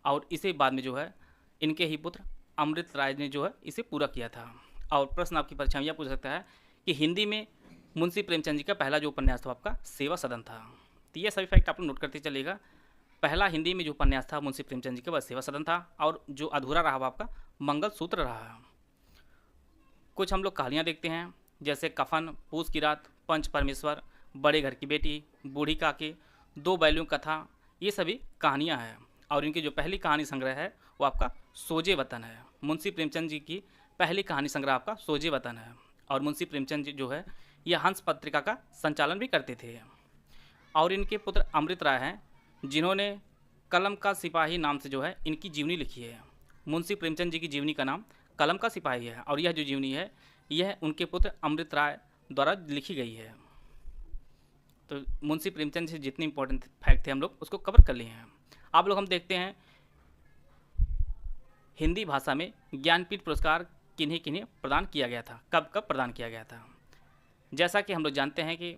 S2: और इसे बाद में जो है इनके ही पुत्र अमृत राय ने जो है इसे पूरा किया था। और प्रश्न आपकी परीक्षा में यह पूछ सकता है कि हिंदी में मुंशी प्रेमचंद जी का पहला जो उपन्यास था आपका सेवा सदन था। तो ये सभी फैक्ट आप लोग नोट करते चलिएगा। पहला हिंदी में जो उपन्यास था मुंशी प्रेमचंद जी का वह सेवा सदन था, और जो अधूरा रहा वो आपका मंगलसूत्र रहा। कुछ हम लोग कहानियाँ देखते हैं, जैसे कफन, पूस की रात, पंच परमेश्वर, बड़े घर की बेटी, बूढ़ी काकी, 2 बैलों कथा, ये सभी कहानियाँ हैं। और इनकी जो पहली कहानी संग्रह है वो आपका सोजे वतन है। मुंशी प्रेमचंद जी की पहली कहानी संग्रह आपका सोजे वतन है। और मुंशी प्रेमचंद जी जो है यह हंस पत्रिका का संचालन भी करते थे। और इनके पुत्र अमृत राय हैं, जिन्होंने कलम का सिपाही नाम से जो है इनकी जीवनी लिखी है। मुंशी प्रेमचंद जी की जीवनी का नाम कलम का सिपाही है, और यह जो जीवनी है यह उनके पुत्र अमृत राय द्वारा लिखी गई है। तो मुंशी प्रेमचंद से जितने इंपॉर्टेंट फैक्ट थे हम लोग उसको कवर कर लिए हैं। आप लोग हम देखते हैं हिंदी भाषा में ज्ञानपीठ पुरस्कार किन्हें किन्हें प्रदान किया गया था, कब कब प्रदान किया गया था। जैसा कि हम लोग जानते हैं कि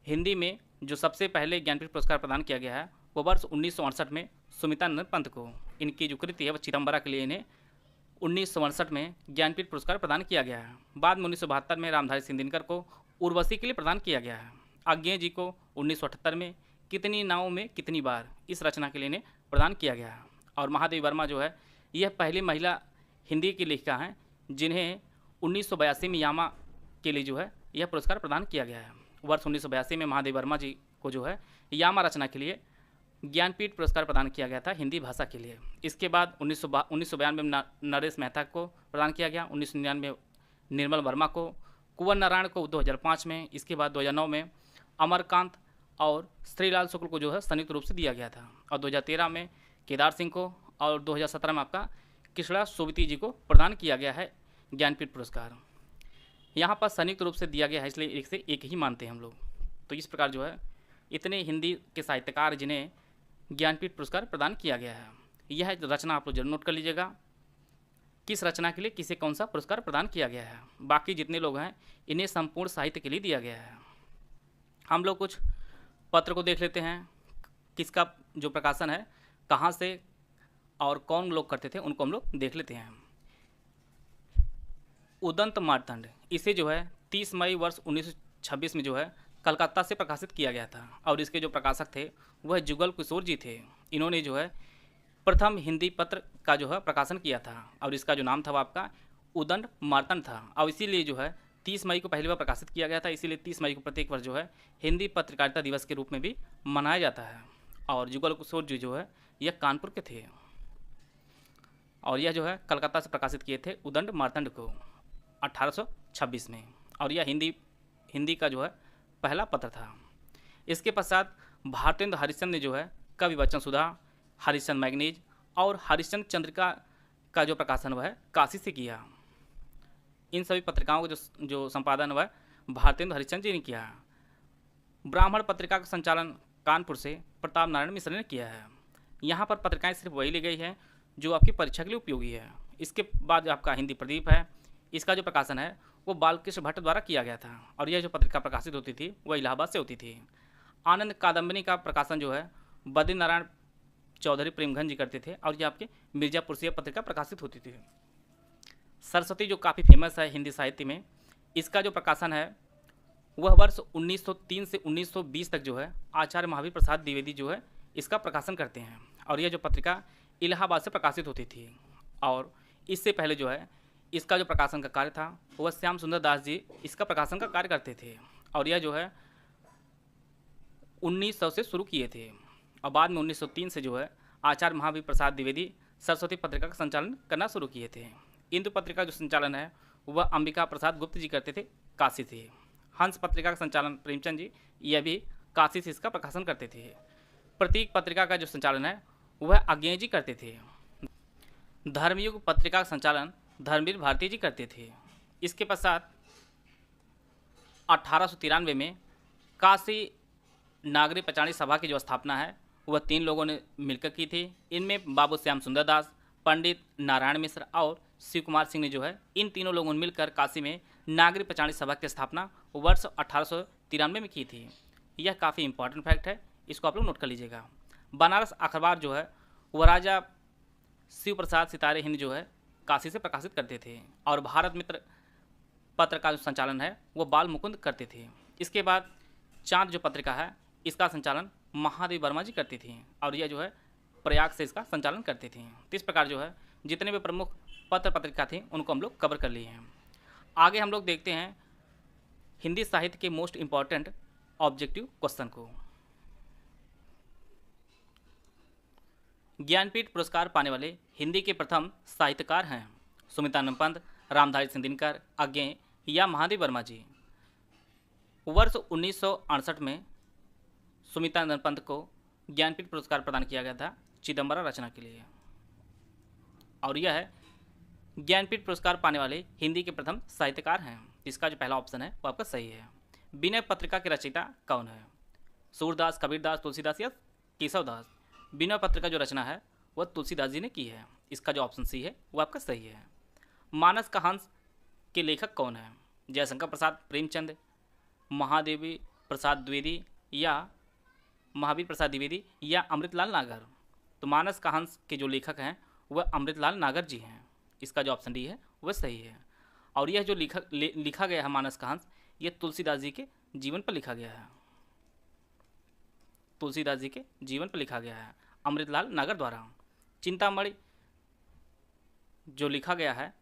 S2: हिंदी में जो सबसे पहले ज्ञानपीठ पुरस्कार प्रदान किया गया है वो वर्ष 1968 में सुमितानंद पंत को। इनकी जो कृति है वह चिदम्बरा के लिए इन्हें 1968 में ज्ञानपीठ पुरस्कार प्रदान किया गया है। बाद में 1972 में रामधारी सिंह दिनकर को उर्वशी के लिए प्रदान किया गया है। अज्ञेय जी को 1978 में कितनी नाव में कितनी बार, इस रचना के लिए इन्हें प्रदान किया गया है। और महादेवी वर्मा जो है यह पहली महिला हिंदी की लेखिका हैं जिन्हें 1982 में यामा के लिए जो है यह पुरस्कार प्रदान किया गया है। वर्ष 1982 में महादेवी वर्मा जी को जो है यामा रचना के लिए ज्ञानपीठ पुरस्कार प्रदान किया गया था हिंदी भाषा के लिए। इसके बाद 1992 में नरेश मेहता को प्रदान किया गया, 1999 निर्मल वर्मा को, कुंवर नारायण को 2005 में, इसके बाद 2009 में अमरकांत और श्रीलाल शुक्ल को जो है संयुक्त रूप से दिया गया था, और 2013 में केदार सिंह को, और 2017 में आपका कृष्णा सोबती जी को प्रदान किया गया है ज्ञानपीठ पुरस्कार। यहाँ पर संयुक्त रूप से दिया गया है, इसलिए एक से एक ही मानते हैं हम लोग। तो इस प्रकार जो है इतने हिंदी के साहित्यकार जिन्हें ज्ञानपीठ पुरस्कार प्रदान किया गया है। यह रचना आप लोग जरूर नोट कर लीजिएगा, किस रचना के लिए किसे कौन सा पुरस्कार प्रदान किया गया है। बाकी जितने लोग हैं इन्हें संपूर्ण साहित्य के लिए दिया गया है। हम लोग कुछ पत्र को देख लेते हैं, किसका जो प्रकाशन है, कहाँ से और कौन लोग करते थे, उनको हम लोग देख लेते हैं। उदंत मार्तंड, इसे जो है 30 मई वर्ष 1926 में जो है कलकत्ता से प्रकाशित किया गया था, और इसके जो प्रकाशक थे वह जुगल किशोर जी थे। इन्होंने जो है प्रथम हिंदी पत्र का जो है प्रकाशन किया था, और इसका जो नाम था वो आपका उदंत मार्तंड था, और इसीलिए जो है 30 मई को पहली बार प्रकाशित किया गया था। इसीलिए 30 मई को प्रत्येक वर्ष जो है हिंदी पत्रकारिता दिवस के रूप में भी मनाया जाता है। और जुगल किशोर जी जो है यह कानपुर के थे, और यह जो है कलकत्ता से प्रकाशित किए थे उदंत मार्तंड को 1826 में, और यह हिंदी का जो है पहला पत्र था। इसके पश्चात भारतेंद्र हरिश्चंद्र ने जो है कवि वचन सुधा, हरिश्चंद्र मैगनीज और हरिश्चंद्र चंद्रिका का जो प्रकाशन वह है काशी से किया। इन सभी पत्रिकाओं का जो संपादन वह भारतेंद्र हरिश्चंद्र जी ने किया। ब्राह्मण पत्रिका का संचालन कानपुर से प्रताप नारायण मिश्र ने किया है। यहाँ पर पत्रिकाएं सिर्फ वही ली गई है जो आपकी परीक्षा के लिए उपयोगी है। इसके बाद आपका हिंदी प्रदीप है, इसका जो प्रकाशन है वो बालकृष्ण भट्ट द्वारा किया गया था और यह जो पत्रिका प्रकाशित होती थी वह इलाहाबाद से होती थी। आनंद कादम्बिनी का प्रकाशन जो है बद्री नारायण चौधरी प्रेमघन जी करते थे और यह आपके मिर्जापुर से यह पत्रिका प्रकाशित होती थी। सरस्वती जो काफ़ी फेमस है हिंदी साहित्य में, इसका जो प्रकाशन है वह वर्ष 1903 से 1920 तक जो है आचार्य महावीर प्रसाद द्विवेदी जो है इसका प्रकाशन करते हैं और यह जो पत्रिका इलाहाबाद से प्रकाशित होती थी। और इससे पहले जो है इसका जो प्रकाशन का कार्य था वह श्याम सुंदर दास जी इसका प्रकाशन का कार्य करते थे और यह जो है 1900 से शुरू किए थे और बाद में 1903 से जो है आचार्य महावीर प्रसाद द्विवेदी सरस्वती पत्रिका का संचालन करना शुरू किए थे। इंदु पत्रिका जो संचालन है वह अंबिका प्रसाद गुप्त जी करते थे, काशी थे। हंस पत्रिका का संचालन प्रेमचंद जी यह भी काशी से इसका प्रकाशन करते थे। प्रतीक पत्रिका का जो संचालन है वह अज्ञेय जी करते थे। धर्मयुग पत्रिका का संचालन धर्मवीर भारती जी करते थे। इसके पश्चात 1893 में काशी नागरी पचाणी सभा की जो स्थापना है वह 3 लोगों ने मिलकर की थी। इनमें बाबू श्याम सुंदर दास, पंडित नारायण मिश्र और शिव कुमार सिंह ने जो है इन तीनों लोगों ने मिलकर काशी में नागरी पचाणी सभा की स्थापना वर्ष 1893 में की थी। यह काफ़ी इंपॉर्टेंट फैक्ट है, इसको आप लोग नोट कर लीजिएगा। बनारस अखबार जो है वह राजा शिव प्रसाद सितारे हिंद जो है काशी से प्रकाशित करते थे और भारत मित्र पत्र का जो संचालन है वो बाल मुकुंद करते थे। इसके बाद चांद जो पत्रिका है इसका संचालन महादेवी वर्मा जी करती थी और यह जो है प्रयाग से इसका संचालन करती थी। तो इस प्रकार जो है जितने भी प्रमुख पत्र पत्रिका थी उनको हम लोग कवर कर लिए हैं। आगे हम लोग देखते हैं हिंदी साहित्य के मोस्ट इम्पॉर्टेंट ऑब्जेक्टिव क्वेश्चन को। ज्ञानपीठ पुरस्कार पाने वाले हिंदी के प्रथम साहित्यकार हैं सुमित्रानंद पंत, रामधारी सिंह दिनकर, अज्ञेय या महादेवी वर्मा जी। वर्ष 1968 में सुमित्रानंद पंत को ज्ञानपीठ पुरस्कार प्रदान किया गया था चिदम्बरा रचना के लिए और यह है ज्ञानपीठ पुरस्कार पाने वाले हिंदी के प्रथम साहित्यकार हैं। इसका जो पहला ऑप्शन है वो आपका सही है। विनय पत्रिका के रचयिता कौन है? सूरदास, कबीरदास, तुलसीदास या केशवदास? विनय पत्रिका जो रचना है वह तुलसीदास जी ने की है। इसका जो ऑप्शन सी है वो आपका सही है। मानस का हंस के लेखक कौन है? जयशंकर प्रसाद, प्रेमचंद, महादेवी प्रसाद द्विवेदी या महावीर प्रसाद द्विवेदी या अमृतलाल नागर? तो मानस का हंस के जो लेखक हैं वह अमृतलाल नागर जी हैं। इसका जो ऑप्शन डी है वह सही है। और यह जो लिखा गया है मानस का हंस ये तुलसीदास जी के जीवन पर लिखा गया है। तुलसीदास जी के जीवन पर लिखा गया है अमृतलाल नागर द्वारा। चिंतामणि जो लिखा गया है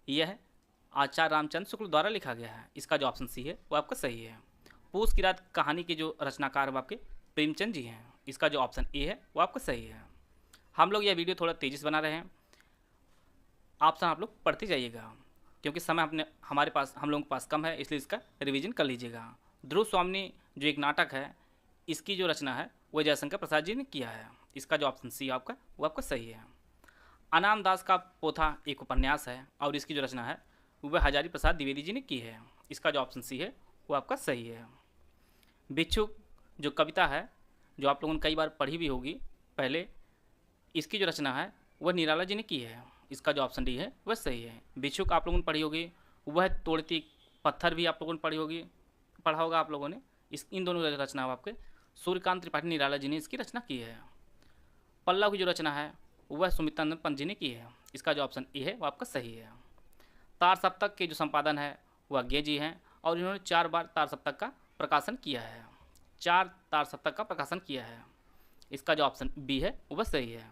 S2: यह आचार्य रामचंद्र शुक्ल द्वारा लिखा गया है। इसका जो ऑप्शन सी है वो आपका सही है। पूस की रात कहानी के जो रचनाकार वो आपके प्रेमचंद जी हैं। इसका जो ऑप्शन ए है वो आपका सही है। हम लोग यह वीडियो थोड़ा तेज़ी से बना रहे हैं, ऑप्शन आप लोग पढ़ते जाइएगा क्योंकि समय हम लोगों के पास कम है, इसलिए इसका रिवीजन कर लीजिएगा। ध्रुव स्वामिनी जो एक नाटक है इसकी जो रचना है वह जयशंकर प्रसाद जी ने किया है। इसका जो ऑप्शन सी है आपका वो आपका सही है। अनाम दास का पोथा एक उपन्यास है और इसकी जो रचना है वह हजारी प्रसाद द्विवेदी जी ने की है। इसका जो ऑप्शन सी है वो आपका सही है। भिक्षुक जो कविता है जो आप लोगों ने कई बार पढ़ी भी होगी पहले, इसकी जो रचना है वह निराला जी ने की है। इसका जो ऑप्शन डी है वह सही है। भिक्षुक आप लोगों ने पढ़ी होगी, वह तोड़ती पत्थर भी आप लोगों ने पढ़ा होगा आप लोगों ने। इन दोनों रचना आपके सूर्यकांत त्रिपाठी निराला जी ने इसकी रचना की है। पल्लव की जो रचना है वह सुमित्रानंद पंत जी ने की है। इसका जो ऑप्शन ए है वो आपका सही है। तार सप्तक के जो संपादन है वह अज्ञेय जी हैं और इन्होंने 4 बार तार सप्तक का प्रकाशन किया है। 4 तार सप्तक का प्रकाशन किया है। इसका जो ऑप्शन बी है वह सही है।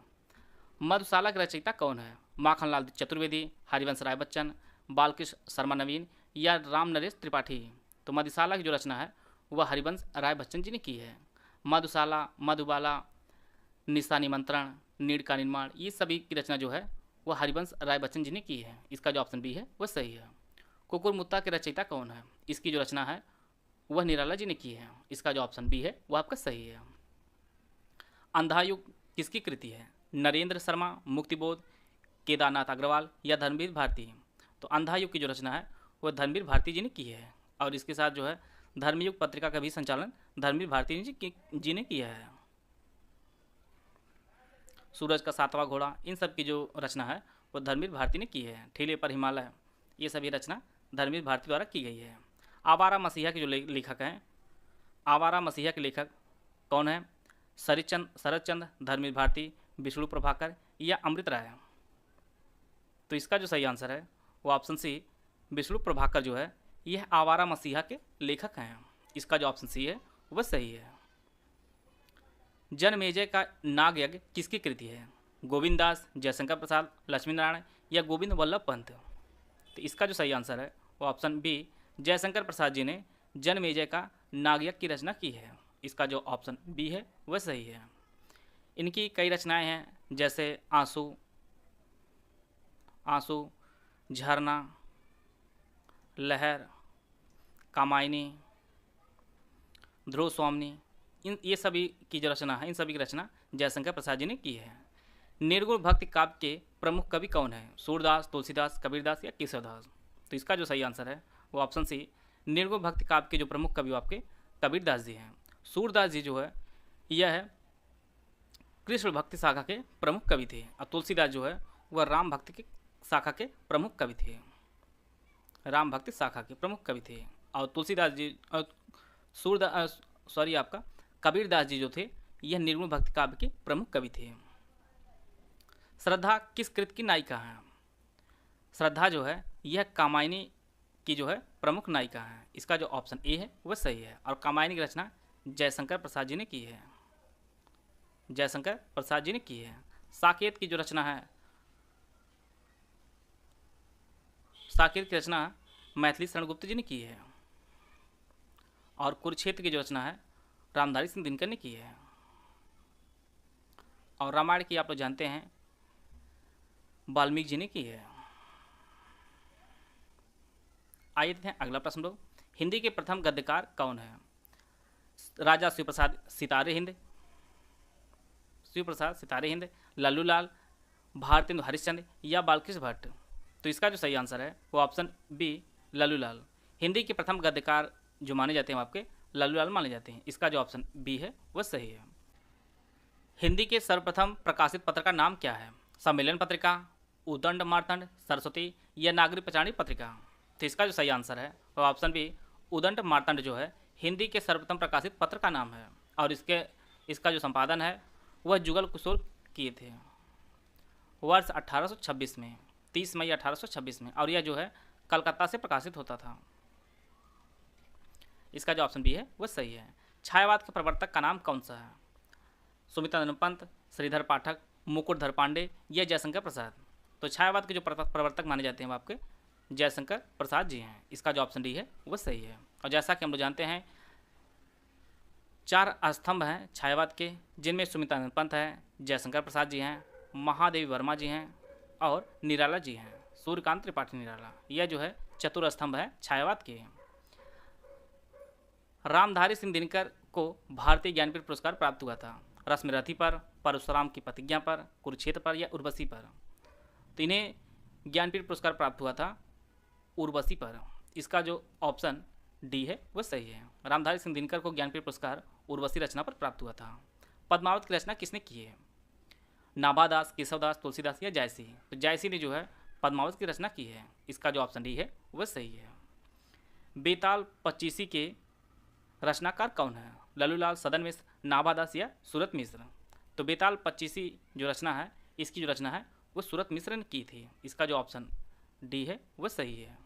S2: मधुशाला के रचयिता कौन है? माखनलाल चतुर्वेदी, हरिवंश राय बच्चन, बालकृष्ण शर्मा नवीन या राम नरेश त्रिपाठी? तो मधुशाला की जो रचना है वह हरिवंश राय बच्चन जी ने की है। मधुशाला, मधुबाला, निशा निमंत्रण, नीड़ का निर्माण ये सभी की रचना जो है वह हरिवंश राय बच्चन जी ने की है। इसका जो ऑप्शन बी है वह सही है। कुकुरमुत्ता के रचयिता कौन है? इसकी जो रचना है वह निराला जी ने की है। इसका जो ऑप्शन बी है वह आपका सही है। अंधायुग किसकी कृति है? नरेंद्र शर्मा, मुक्तिबोध, केदारनाथ अग्रवाल या धर्मवीर भारती? तो अंधायुग की जो रचना है वह धर्मवीर भारती जी ने की है और इसके साथ जो है धर्मयुग पत्रिका का भी संचालन धर्मवीर भारती जी ने किया है। सूरज का सातवां घोड़ा, इन सब की जो रचना है वो धर्मवीर भारती ने की है। ठेले पर हिमालय, ये सभी रचना धर्मवीर भारती द्वारा की गई है। आवारा मसीहा के जो लेखक हैं, आवारा मसीहा के लेखक कौन है? शरद चंद्र, धर्मवीर भारती, विष्णु प्रभाकर या अमृत राय? तो इसका जो सही आंसर है वो ऑप्शन सी, विष्णु प्रभाकर जो है यह आवारा मसीहा के लेखक हैं। इसका जो ऑप्शन सी है वह सही है। जनमेजय का नाग यज्ञ किसकी कृति है? गोविंद दास, जयशंकर प्रसाद, लक्ष्मी नारायण या गोविंद वल्लभ पंत? तो इसका जो सही आंसर है वो ऑप्शन बी, जयशंकर प्रसाद जी ने जनमेजय का नाग यज्ञ की रचना की है। इसका जो ऑप्शन बी है वह सही है। इनकी कई रचनाएं हैं, जैसे आंसू, झरना, लहर, कामायनी, ध्रुव स्वामिनी, ये सभी की जो रचना है, इन सभी की रचना जयशंकर प्रसाद जी ने की है। निर्गुण भक्ति काव्य के प्रमुख कवि कौन है? सूरदास, तुलसीदास, कबीरदास या केशवदास? तो इसका जो सही आंसर है वो ऑप्शन सी, निर्गुण भक्ति काव्य के जो प्रमुख कवि आपके कबीरदास जी हैं। सूरदास जी जो है यह है कृष्ण भक्ति शाखा के प्रमुख कवि थे, और तुलसीदास जो है वह राम भक्ति की शाखा के प्रमुख कवि थे, राम भक्ति शाखा के प्रमुख कवि थे। और तुलसीदास जी कबीरदास जी जो थे यह निर्गुण भक्ति काव्य के प्रमुख कवि थे। श्रद्धा किस कृत की नायिका है? श्रद्धा जो है यह कामायनी की जो है प्रमुख नायिका है। इसका जो ऑप्शन ए है वह सही है, और कामायनी की रचना जयशंकर प्रसाद जी ने की है, जयशंकर प्रसाद जी ने की है। साकेत की जो रचना है, साकेत की रचना मैथिली शरण गुप्त जी ने की है, और कुरुक्षेत्र की जो रचना है रामधारी सिंह दिनकर ने की है। और रामायण की आप लोग जानते हैं वाल्मीकि जी ने की है। आइए देखते हैं अगला प्रश्न लोग, हिंदी के प्रथम गद्यकार कौन है? राजा शिवप्रसाद सितारे हिंद, लल्लूलाल, भारतेंदु हरिश्चंद्र या बालकृष्ण भट्ट? तो इसका जो सही आंसर है वो ऑप्शन बी, लल्लूलाल। हिंदी के प्रथम गद्यकार जो माने जाते हैं आपके लल्लूलाल माने जाते हैं। इसका जो ऑप्शन बी है वह सही है। हिंदी के सर्वप्रथम प्रकाशित पत्र का नाम क्या है? सम्मेलन पत्रिका, उदंड मार्तंड, सरस्वती या नागरी पचाणी पत्रिका? तो इसका जो सही आंसर है वह ऑप्शन बी, उदंड मार्तंड जो है हिंदी के सर्वप्रथम प्रकाशित पत्र का नाम है, और इसका जो संपादन है वह जुगल किशोर किए थे वर्ष 1826 में, 30 मई 1826 में, और यह जो है कलकत्ता से प्रकाशित होता था। इसका जो ऑप्शन बी है वह सही है। छायावाद के प्रवर्तक का नाम कौन सा है? सुमित्रानंद पंत, श्रीधर पाठक, मुकुटधर पांडे या जयशंकर प्रसाद? तो छायावाद के जो प्रवर्तक माने जाते हैं वो आपके जयशंकर प्रसाद जी हैं। इसका जो ऑप्शन डी है वह सही है। और जैसा कि हम लोग जानते हैं 4 स्तंभ हैं छायावाद के, जिनमें सुमित्रानंद पंत है, जयशंकर प्रसाद जी हैं, महादेवी वर्मा जी हैं और निराला जी हैं, सूर्यकांत त्रिपाठी निराला। यह जो है चतुर स्तंभ है छायावाद के। रामधारी सिंह दिनकर को भारतीय ज्ञानपीठ पुरस्कार प्राप्त हुआ था? रश्मिरथी पर, परशुराम की प्रतिज्ञा पर, कुरुक्षेत्र पर या उर्वशी पर? तो इन्हें ज्ञानपीठ पुरस्कार प्राप्त हुआ था उर्वशी पर। इसका जो ऑप्शन डी है वह सही है। रामधारी सिंह दिनकर को ज्ञानपीठ पुरस्कार उर्वशी रचना पर प्राप्त हुआ था। पद्मावत की रचना किसने की है? नाभादास, केशवदास, तुलसीदास या जायसी? तो जायसी ने जो है पद्मावत की रचना की है। इसका जो ऑप्शन डी है वह सही है। बेताल पच्चीसी के रचनाकार कौन है? लल्लूलाल, सदन मिश्र, नाभादास या सूरत मिश्र? तो बेताल पच्चीसी जो रचना है, इसकी जो रचना है वो सूरत मिश्र ने की थी। इसका जो ऑप्शन डी है वह सही है।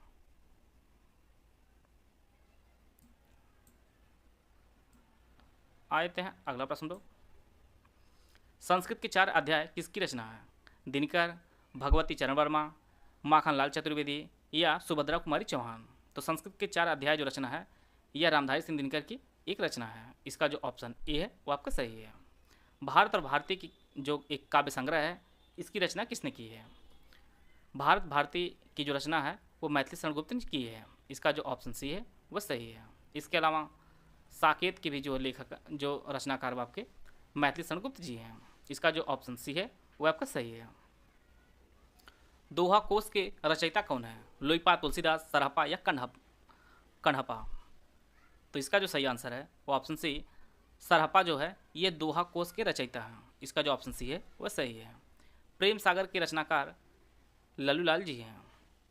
S2: आते हैं अगला प्रश्न दो, संस्कृत के 4 अध्याय किसकी रचना है? दिनकर, भगवती चरण वर्मा, माखनलाल चतुर्वेदी या सुभद्रा कुमारी चौहान? तो संस्कृत के 4 अध्याय जो रचना है यह रामधारी सिंह दिनकर की एक रचना है। इसका जो ऑप्शन ए है वो आपका सही है। भारत और भारती की जो एक काव्य संग्रह है, इसकी रचना किसने की है? भारत भारती की जो रचना है वो मैथिली शरण गुप्त ने की है। इसका जो ऑप्शन सी है वह सही है। इसके अलावा साकेत की भी जो लेखक जो रचनाकार आपके मैथिली शरण गुप्त जी हैं। इसका जो ऑप्शन सी है वो आपका सही है। दोहा कोश के रचयिता कौन है? लोईपा, तुलसीदास, सरहपा या कण्हपा? तो इसका जो सही आंसर है वो ऑप्शन सी, सरहपा जो है ये दोहा कोश के रचयिता हैं। इसका जो ऑप्शन सी है वह सही है। प्रेम सागर के रचनाकार लल्लूलाल जी हैं,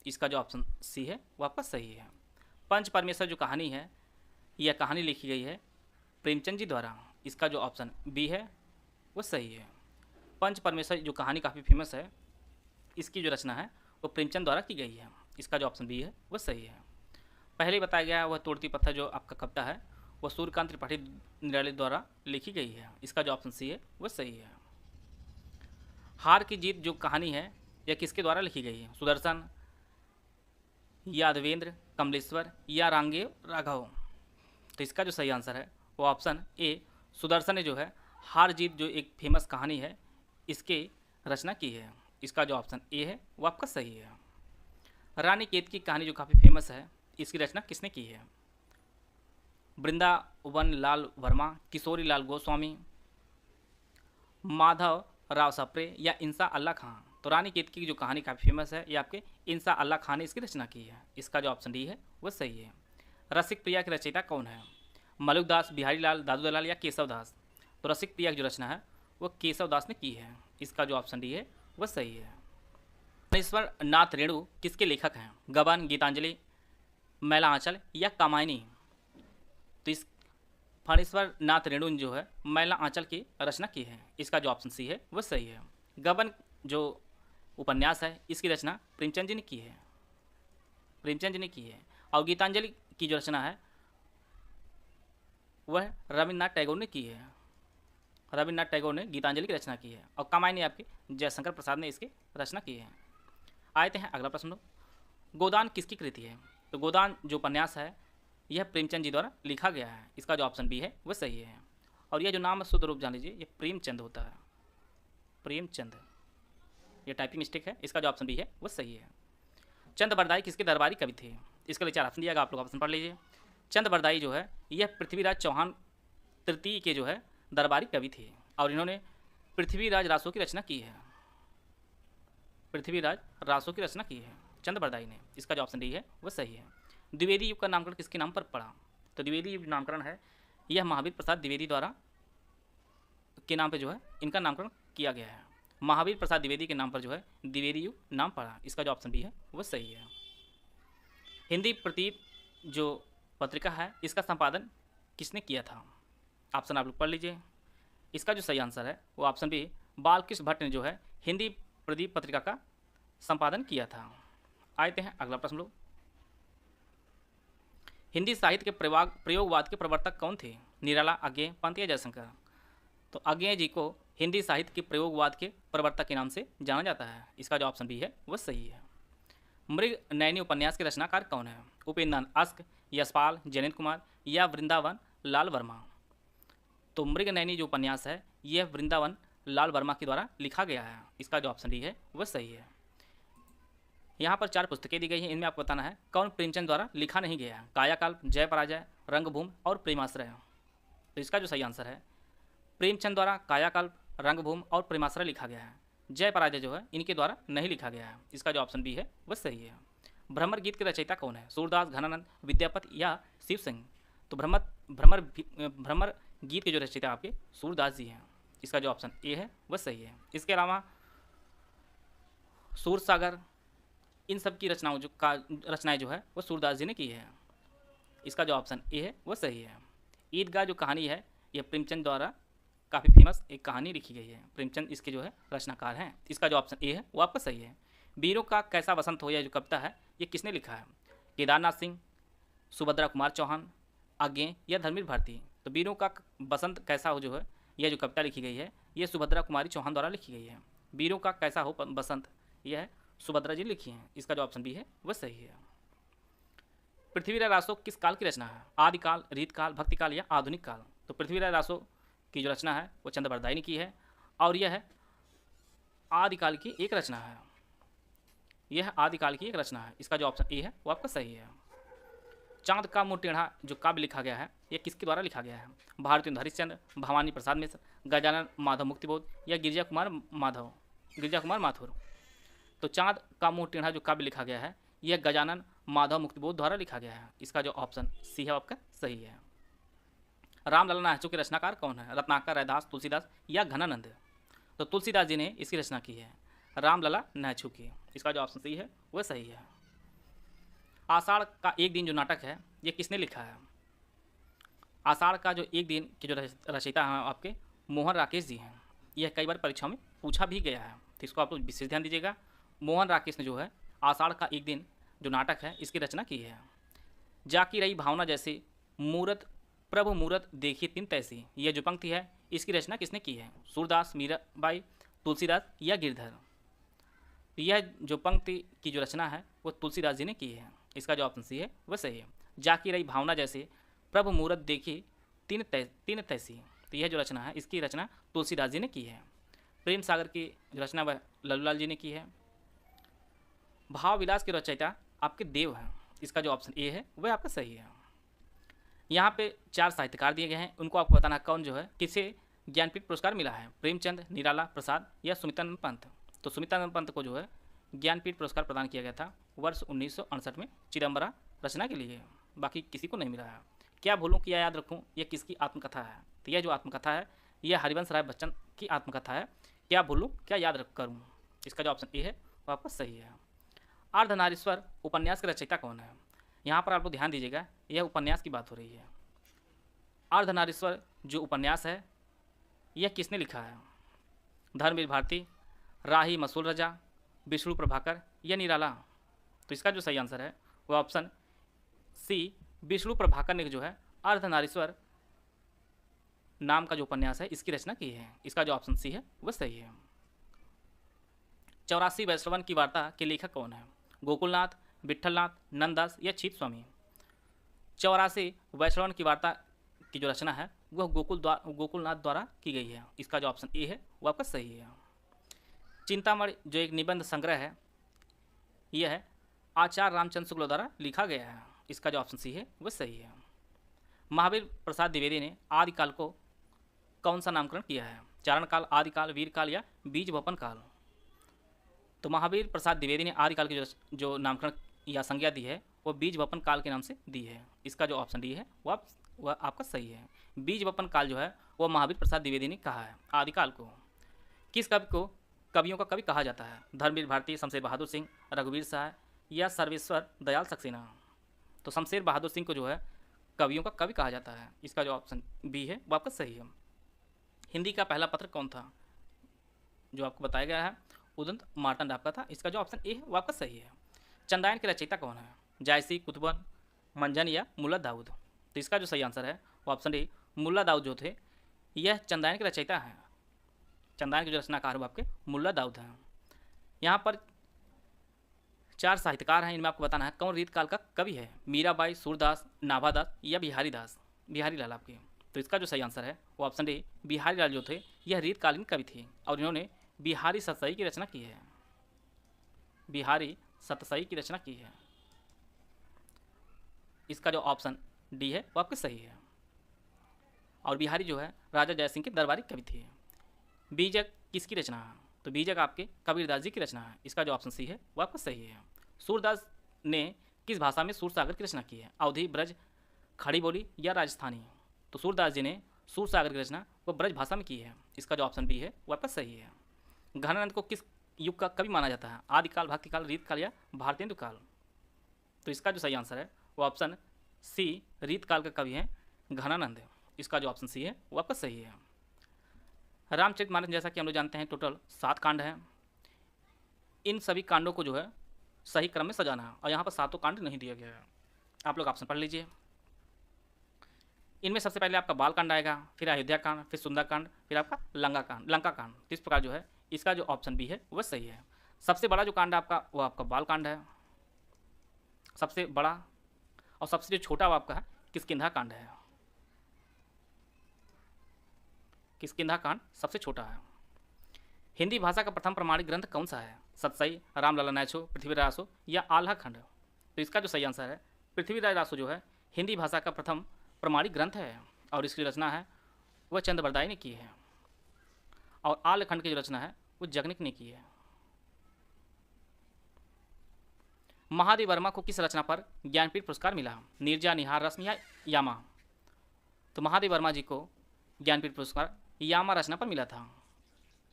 S2: इसका जो ऑप्शन सी है वह आपका सही है। पंच परमेश्वर जो कहानी है, यह कहानी लिखी गई है प्रेमचंद जी द्वारा, इसका जो ऑप्शन बी है वो सही है। पंच परमेश्वर जो कहानी काफ़ी फेमस है, इसकी जो रचना है वो प्रेमचंद द्वारा की गई है, इसका जो ऑप्शन बी है वो सही है। पहले बताया गया है वह तोड़ती पत्थर जो आपका कविता है वह सूर्यकांत त्रिपाठी निराले द्वारा लिखी गई है, इसका जो ऑप्शन सी है वो सही है। हार की जीत जो कहानी है यह किसके द्वारा लिखी गई है? सुदर्शन, यादवेंद्र, कमलेश्वर या रांगेय राघव? तो इसका जो सही आंसर है वो ऑप्शन ए सुदर्शन ने जो है हार जीत जो एक फेमस कहानी है इसके रचना की है, इसका जो ऑप्शन ए है वो आपका सही है। रानी केत की कहानी जो काफ़ी फेमस है, इसकी रचना किसने की है? वृंदावन लाल वर्मा, किशोरी लाल गोस्वामी, माधव राव सप्रे या इंसा अल्लाह खां? तो रानी केत की जो कहानी काफ़ी फेमस है ये आपके इंसा अल्लाह खां ने इसकी रचना की है, इसका जो ऑप्शन डी है वो सही है। रसिक प्रिया के रचयिता कौन है? मलुक दास, बिहारी लाल, दादू दलाल या केशव दास? तो रसिक प्रिया की जो रचना है वो केशव दास ने की है, इसका जो ऑप्शन डी है वह सही है। फणीश्वर नाथ रेणु किसके लेखक हैं? गबन, गीतांजलि, मैला आंचल या कामायनी? तो इस फणीश्वर नाथ रेणु ने जो है मैला आंचल की रचना की है, इसका जो ऑप्शन सी है वह सही है। गबन जो उपन्यास है इसकी रचना प्रेमचंद जी ने की है, प्रेमचंद जी ने की है। और गीतांजलि की जो रचना है वह रविन्द्रनाथ टैगोर ने की है, रविन्द्रनाथ टैगोर ने गीतांजलि की रचना की है। और कामायनी आपके जयशंकर प्रसाद ने इसकी रचना की है। आते हैं अगला प्रश्न, गोदान किसकी कृति है? तो गोदान जो उपन्यास है यह प्रेमचंद जी द्वारा लिखा गया है, इसका जो ऑप्शन बी है वह सही है। और यह जो नाम है शुद्ध रूप जान लीजिए, ये प्रेमचंद होता है, प्रेमचंद, ये टाइपिंग मिस्टेक है, इसका जो ऑप्शन बी है वह सही है। चंद बरदाई किसके दरबारी कवि थे? इसके लिए 4 ऑप्शन दिया गया, आप लोग ऑप्शन पढ़ लीजिए। चंद बरदाई जो है यह पृथ्वीराज चौहान तृतीय के जो है दरबारी कवि थे और इन्होंने पृथ्वीराज रासो की रचना की है, पृथ्वीराज रासो की रचना की है चंद बरदाई ने, इसका जो ऑप्शन डी है वह सही है। द्विवेदी युग का नामकरण किसके नाम पर पड़ा? तो द्विवेदी युग नामकरण है यह महावीर प्रसाद द्विवेदी द्वारा के नाम पर जो है इनका नामकरण किया गया है, महावीर प्रसाद द्विवेदी के नाम पर जो है द्विवेदी युग नाम पड़ा, इसका जो ऑप्शन बी है वह सही है। हिंदी प्रतीत जो पत्रिका है इसका संपादन किसने किया था? ऑप्शन आप लोग पढ़ लीजिए, इसका जो सही आंसर है वो ऑप्शन बी बालकृष्ण भट्ट ने जो है हिंदी प्रदीप पत्रिका का संपादन किया था। आते हैं अगला प्रश्न लोग, हिंदी साहित्य के प्रयोगवाद के प्रवर्तक कौन थे? निराला, अज्ञेय, पंत या जयशंकर? तो अज्ञेय जी को हिंदी साहित्य के प्रयोगवाद के प्रवर्तक के नाम से जाना जाता है, इसका जो ऑप्शन बी है वह सही है। मृग नयनी उपन्यास के रचनाकार कौन है? उपेंद्र अस्क, यशपाल, जयंत कुमार या वृंदावन लाल वर्मा? तो मृग नयनी जो उपन्यास है यह वृंदावन लाल वर्मा के द्वारा लिखा गया है, इसका जो ऑप्शन डी है वह सही है। यहाँ पर 4 पुस्तकें दी गई हैं, इनमें आपको बताना है कौन प्रेमचंद द्वारा लिखा नहीं गया है। कायाकल्प, जय पराजय, रंगभूमि और प्रेमाश्रय। तो इसका जो सही आंसर है प्रेमचंद द्वारा कायाकल्प, रंगभूमि और प्रेमाश्रय लिखा गया है, जय पराजय जो है इनके द्वारा नहीं लिखा गया है, इसका जो ऑप्शन बी है वह सही है। भ्रमर गीत के रचयिता कौन है? सूरदास, घनानंद, विद्यापति या शिव सिंह? तो भ्रमर गीत के जो रचयिता आपके सूरदास जी हैं, इसका जो ऑप्शन ए है वह सही है। इसके अलावा सूरसागर इन सब की रचनाएं जो है वो सूरदास जी ने की है, इसका जो ऑप्शन ए है वह सही है। ईदगाह जो कहानी है यह प्रेमचंद द्वारा काफ़ी फेमस एक कहानी लिखी गई है, प्रेमचंद इसके जो है रचनाकार हैं, इसका जो ऑप्शन ए है वो आपका सही है। वीरों का कैसा वसंत हो, यह जो कविता है ये किसने लिखा है? केदारनाथ सिंह, सुभद्रा कुमार चौहान, अज्ञेय या धर्मवीर भारती? तो वीरों का बसंत कैसा हो जो है यह जो कविता लिखी गई है ये सुभद्रा कुमारी चौहान द्वारा लिखी गई है। वीरों का कैसा हो बसंत यह सुभद्रा जी लिखी हैं, इसका जो ऑप्शन बी है वह सही है। पृथ्वीराज रासो किस काल की रचना है? आदिकाल, रीतकाल, भक्तिकाल या आधुनिक काल? तो पृथ्वीराज रासो की जो रचना है वो चंद बरदाई ने की है और यह आदिकाल की एक रचना है, यह आदिकाल की एक रचना है, इसका जो ऑप्शन ए है वो आपका सही है। चांद का मुंह टेढ़ा जो काव्य लिखा गया है यह किसके द्वारा लिखा गया है? भारतेंदु हरिश्चंद्र, भवानी प्रसाद मिश्र, गजानन माधव मुक्तिबोध या गिरिजा कुमार माथुर? तो चांद का मुंह टेढ़ा जो काव्य लिखा गया है यह गजानन माधव मुक्तिबोध द्वारा लिखा गया है, इसका जो ऑप्शन सी है आपका सही है। रामलला नाहचू के रचनाकार कौन है? रत्नाकर, रैदास, तुलसीदास या घनानंद? तो तुलसीदास जी ने इसकी रचना की है, रामलला नैछू की। इसका जो ऑप्शन सही है वह सही है। आषाढ़ का एक दिन जो नाटक है ये किसने लिखा है? आषाढ़ का जो एक दिन के जो रचयिता हैं आपके मोहन राकेश जी हैं। यह कई बार परीक्षा में पूछा भी गया है, तो इसको आप लोग विशेष ध्यान दीजिएगा। मोहन राकेश ने जो है आषाढ़ का एक दिन जो नाटक है इसकी रचना की है। जाकी रही भावना जैसे मूरत प्रभु मूरत देखी तिन तैसी, यह जो पंक्ति है इसकी रचना किसने की है? सूरदास, मीराबाई, तुलसीदास या गिरधर? यह जो पंक्ति की जो रचना है वो तुलसीदास जी ने की है। इसका जो ऑप्शन सी है वह सही है। जाकी रही भावना जैसे प्रभु मूरत देखी तीन तैसी, तो यह जो रचना है इसकी रचना तुलसीदास जी ने की है। प्रेम सागर की जो रचना वह लल्लूलाल जी ने की है। भाव विलास के रचयिता आपके देव हैं। इसका जो ऑप्शन ए है वह आपका सही है। यहाँ पे 4 साहित्यकार दिए गए हैं, उनको आपको बताना कौन जो है किसे ज्ञानपीठ पुरस्कार मिला है, प्रेमचंद, निराला प्रसाद या सुमित्रानंद पंत। तो सुमित्रानंद पंत को जो है ज्ञानपीठ पुरस्कार प्रदान किया गया था वर्ष 1968 में चिदम्बरा रचना के लिए, बाकी किसी को नहीं मिला है। क्या भूलूं क्या याद रखूं, यह किसकी आत्मकथा है? तो यह जो आत्मकथा है यह हरिवंश राय बच्चन की आत्मकथा है। क्या भूलूं क्या याद रख करूँ, इसका जो ऑप्शन ए है वो आपका सही है। अर्धनारीश्वर उपन्यास के रचयिता कौन है? यहाँ पर आप लोग ध्यान दीजिएगा, यह उपन्यास की बात हो रही है। अर्धनारीश्वर जो उपन्यास है यह किसने लिखा है? धर्मवीर भारती, राही मसूल रजा, विष्णु प्रभाकर या निराला? तो इसका जो सही आंसर है वो ऑप्शन सी विष्णु प्रभाकर ने जो है अर्धनारीश्वर नाम का जो उपन्यास है इसकी रचना की है। इसका जो ऑप्शन सी है वह सही है। 84 वैष्णवन की वार्ता के लेखक कौन है? गोकुलनाथ, विट्ठलनाथ, नंददास या छीत स्वामी? 84 वैष्णवन की वार्ता की जो रचना है वह गोकुलनाथ द्वारा की गई है। इसका जो ऑप्शन ए है वह आपका सही है। चिंतामणि जो एक निबंध संग्रह है यह है आचार्य रामचंद्र शुक्ल द्वारा लिखा गया है। इसका जो ऑप्शन सी है वह सही है। महावीर प्रसाद द्विवेदी ने आदिकाल को कौन सा नामकरण किया है? चारण काल, आदिकाल, वीर काल या बीज वपन काल? तो महावीर प्रसाद द्विवेदी ने आदिकाल की जो नामकरण या संज्ञा दी है वो बीज वपन काल के नाम से दी है। इसका जो ऑप्शन डी है वह आपका सही है। बीज वपन काल जो है वह महावीर प्रसाद द्विवेदी ने कहा है। आदिकाल को किस कवि को कवियों का कवि कहा जाता है? धर्मवीर भारती, शमशेर बहादुर सिंह, रघुवीर शाह या सर्वेश्वर दयाल सक्सेना? तो शमशेर बहादुर सिंह को जो है कवियों का कवि कहा जाता है। इसका जो ऑप्शन बी है वो आपका सही है। हिंदी का पहला पत्र कौन था? जो आपको बताया गया है उदंत मार्तंड आपका था। इसका जो ऑप्शन ए है वो आपका सही है। चंदायन के रचयिता कौन है? जायसी, कुतुबन, मंजन या मुल्ला दाऊद? तो इसका जो सही आंसर है वो ऑप्शन ए मुल्ला दाऊद जो थे यह चंदायन के रचयिता हैं। चंदायन के जो रचनाकार वो आपके मुल्ला दाऊद हैं। यहाँ पर 4 साहित्यकार हैं, इनमें आपको बताना है कौन रीतकाल का कवि है? मीराबाई, सूरदास, नाभादास या बिहारी लाल आपके? तो इसका जो सही आंसर है वो ऑप्शन ए बिहारी लाल जो थे यह रीतकालीन कवि थे और इन्होंने बिहारी सतसई की रचना की है। बिहारी सतसई की रचना की है। इसका जो ऑप्शन डी है वो आपके सही है। और बिहारी जो है राजा जयसिंह के दरबारी कवि थे। बीजक किसकी रचना है? तो बीजक आपके कबीरदास जी की रचना है। इसका जो ऑप्शन सी है वो आपका सही है। सूरदास ने किस भाषा में सूरसागर की रचना की है? अवधी, ब्रज, खड़ी बोली या राजस्थानी? तो सूरदास जी ने सूरसागर की रचना वो ब्रज भाषा में की है। इसका जो ऑप्शन बी है वो आपका सही है। घनानंद को किस युग का कवि माना जाता है? आदिकाल, भक्तिकाल, रीतकाल या भारतेंदु काल? तो इसका जो सही आंसर है वो ऑप्शन सी रीतकाल का कवि है घनानंद। इसका जो ऑप्शन सी है वो आपका सही है। रामचरितमानस जैसा कि हम लोग जानते हैं टोटल 7 कांड हैं। इन सभी कांडों को जो है सही क्रम में सजाना है और यहाँ पर 7 कांड नहीं दिया गया है। आप लोग ऑप्शन पढ़ लीजिए। इनमें सबसे पहले आपका बाल कांड आएगा, फिर अयोध्या कांड, फिर सुंदर कांड, फिर आपका लंका कांड। इस प्रकार जो है इसका जो ऑप्शन बी है वह सही है। सबसे बड़ा जो कांड आपका वो आपका बाल कांड है, सबसे बड़ा, और सबसे जो छोटा वो आपका है किष्किंधा कांड है। किष्किंधा कांड सबसे छोटा है। हिंदी भाषा का प्रथम प्रमाणिक ग्रंथ कौन सा है? सतसई, रामलला नैछो, पृथ्वीराज रासो या आल्हा खंड? तो इसका जो सही आंसर है पृथ्वीराज रासो जो है हिंदी भाषा का प्रथम प्रमाणिक ग्रंथ है और इसकी रचना है वह चंद्रबरदाई ने की है। और आल्हखंड की जो रचना है वो जगनिक ने की है। महादेव वर्मा को किस रचना पर ज्ञानपीठ पुरस्कार मिला? नीरजा, निहार रश्म या यामा? तो महादेव वर्मा जी को ज्ञानपीठ पुरस्कार यामा रचना पर मिला था।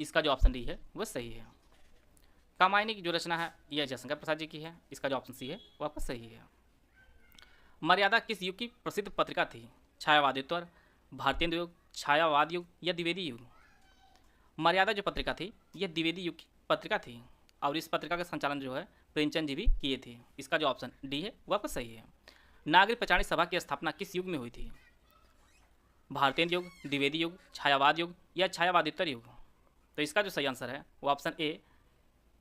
S2: इसका जो ऑप्शन डी है वह सही है। कामायनी की जो रचना है यह जयशंकर प्रसाद जी की है। इसका जो ऑप्शन सी है वह आपका सही है। मर्यादा किस युग की प्रसिद्ध पत्रिका थी? छायावादित्व, भारतेंदु युग, छायावाद युग या द्विवेदी युग? मर्यादा जो पत्रिका थी यह द्विवेदी युग की पत्रिका थी और इस पत्रिका का संचालन जो है प्रेमचंद जी भी किए थे। इसका जो ऑप्शन डी है वह आपका सही है। नागरिक पंचायत सभा की स्थापना किस युग में हुई थी? भारतेंदु युग, द्विवेदी युग, छायावाद युग या छायावादित्तर युग? तो इसका जो सही आंसर है वो ऑप्शन ए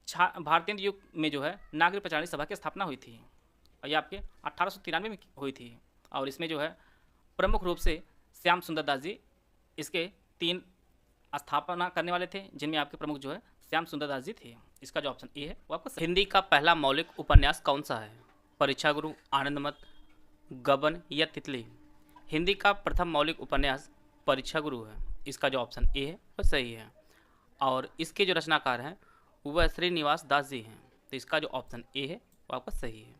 S2: भारतेंदु युग में जो है नागरिक पंचायत सभा की स्थापना हुई थी और ये आपके 1893 में हुई थी और इसमें जो है प्रमुख रूप से श्याम सुंदर दास जी इसके 3 स्थापना करने वाले थे, जिनमें आपके प्रमुख जो है श्याम सुंदर दास जी थे। इसका जो ऑप्शन ए है वो आपका। हिंदी का पहला मौलिक उपन्यास कौन सा है? परीक्षा गुरु, आनंदमठ, गबन या तितली? हिंदी का प्रथम मौलिक उपन्यास परीक्षा गुरु है। इसका जो ऑप्शन ए है वह सही है और इसके जो रचनाकार हैं वह श्रीनिवास दास जी हैं। तो इसका जो ऑप्शन ए है वो आपका सही है।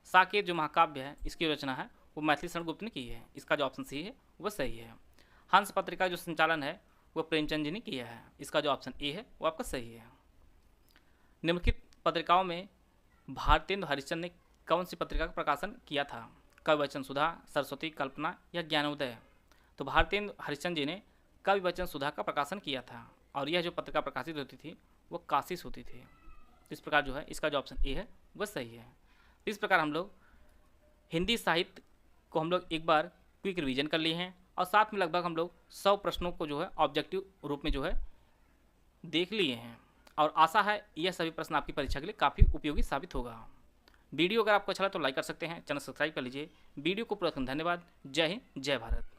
S2: साकेत जो महाकाव्य है इसकी रचना है वो मैथिली शरण गुप्त ने की है। इसका जो ऑप्शन सी है वह सही है। हंस पत्रिका जो संचालन है वह प्रेमचंद जी ने किया है। इसका जो ऑप्शन ए है वो आपका सही है। निम्नलिखित पत्रिकाओं में भारतेंदु हरिश्चंद्र ने कौन सी पत्रिका का प्रकाशन किया था? कवि वचन सुधा, सरस्वती, कल्पना या ज्ञानोदय? तो भारतेंदु हरिश्चंद्र जी ने कवि वचन सुधा का प्रकाशन किया था और यह जो पत्रिका प्रकाशित होती थी वो काशी से होती थी। इस प्रकार जो है इसका जो ऑप्शन ए है वह सही है। इस प्रकार हम लोग हिंदी साहित्य को हम लोग एक बार क्विक रिवीजन कर लिए हैं और साथ में लगभग हम लोग 100 प्रश्नों को जो है ऑब्जेक्टिव रूप में जो है देख लिए हैं और आशा है यह सभी प्रश्न आपकी परीक्षा के लिए काफ़ी उपयोगी साबित होगा। वीडियो अगर आपको अच्छा लगा तो लाइक कर सकते हैं, चैनल सब्सक्राइब कर लीजिए। वीडियो को पूरा धन्यवाद। जय हिंद, जय भारत।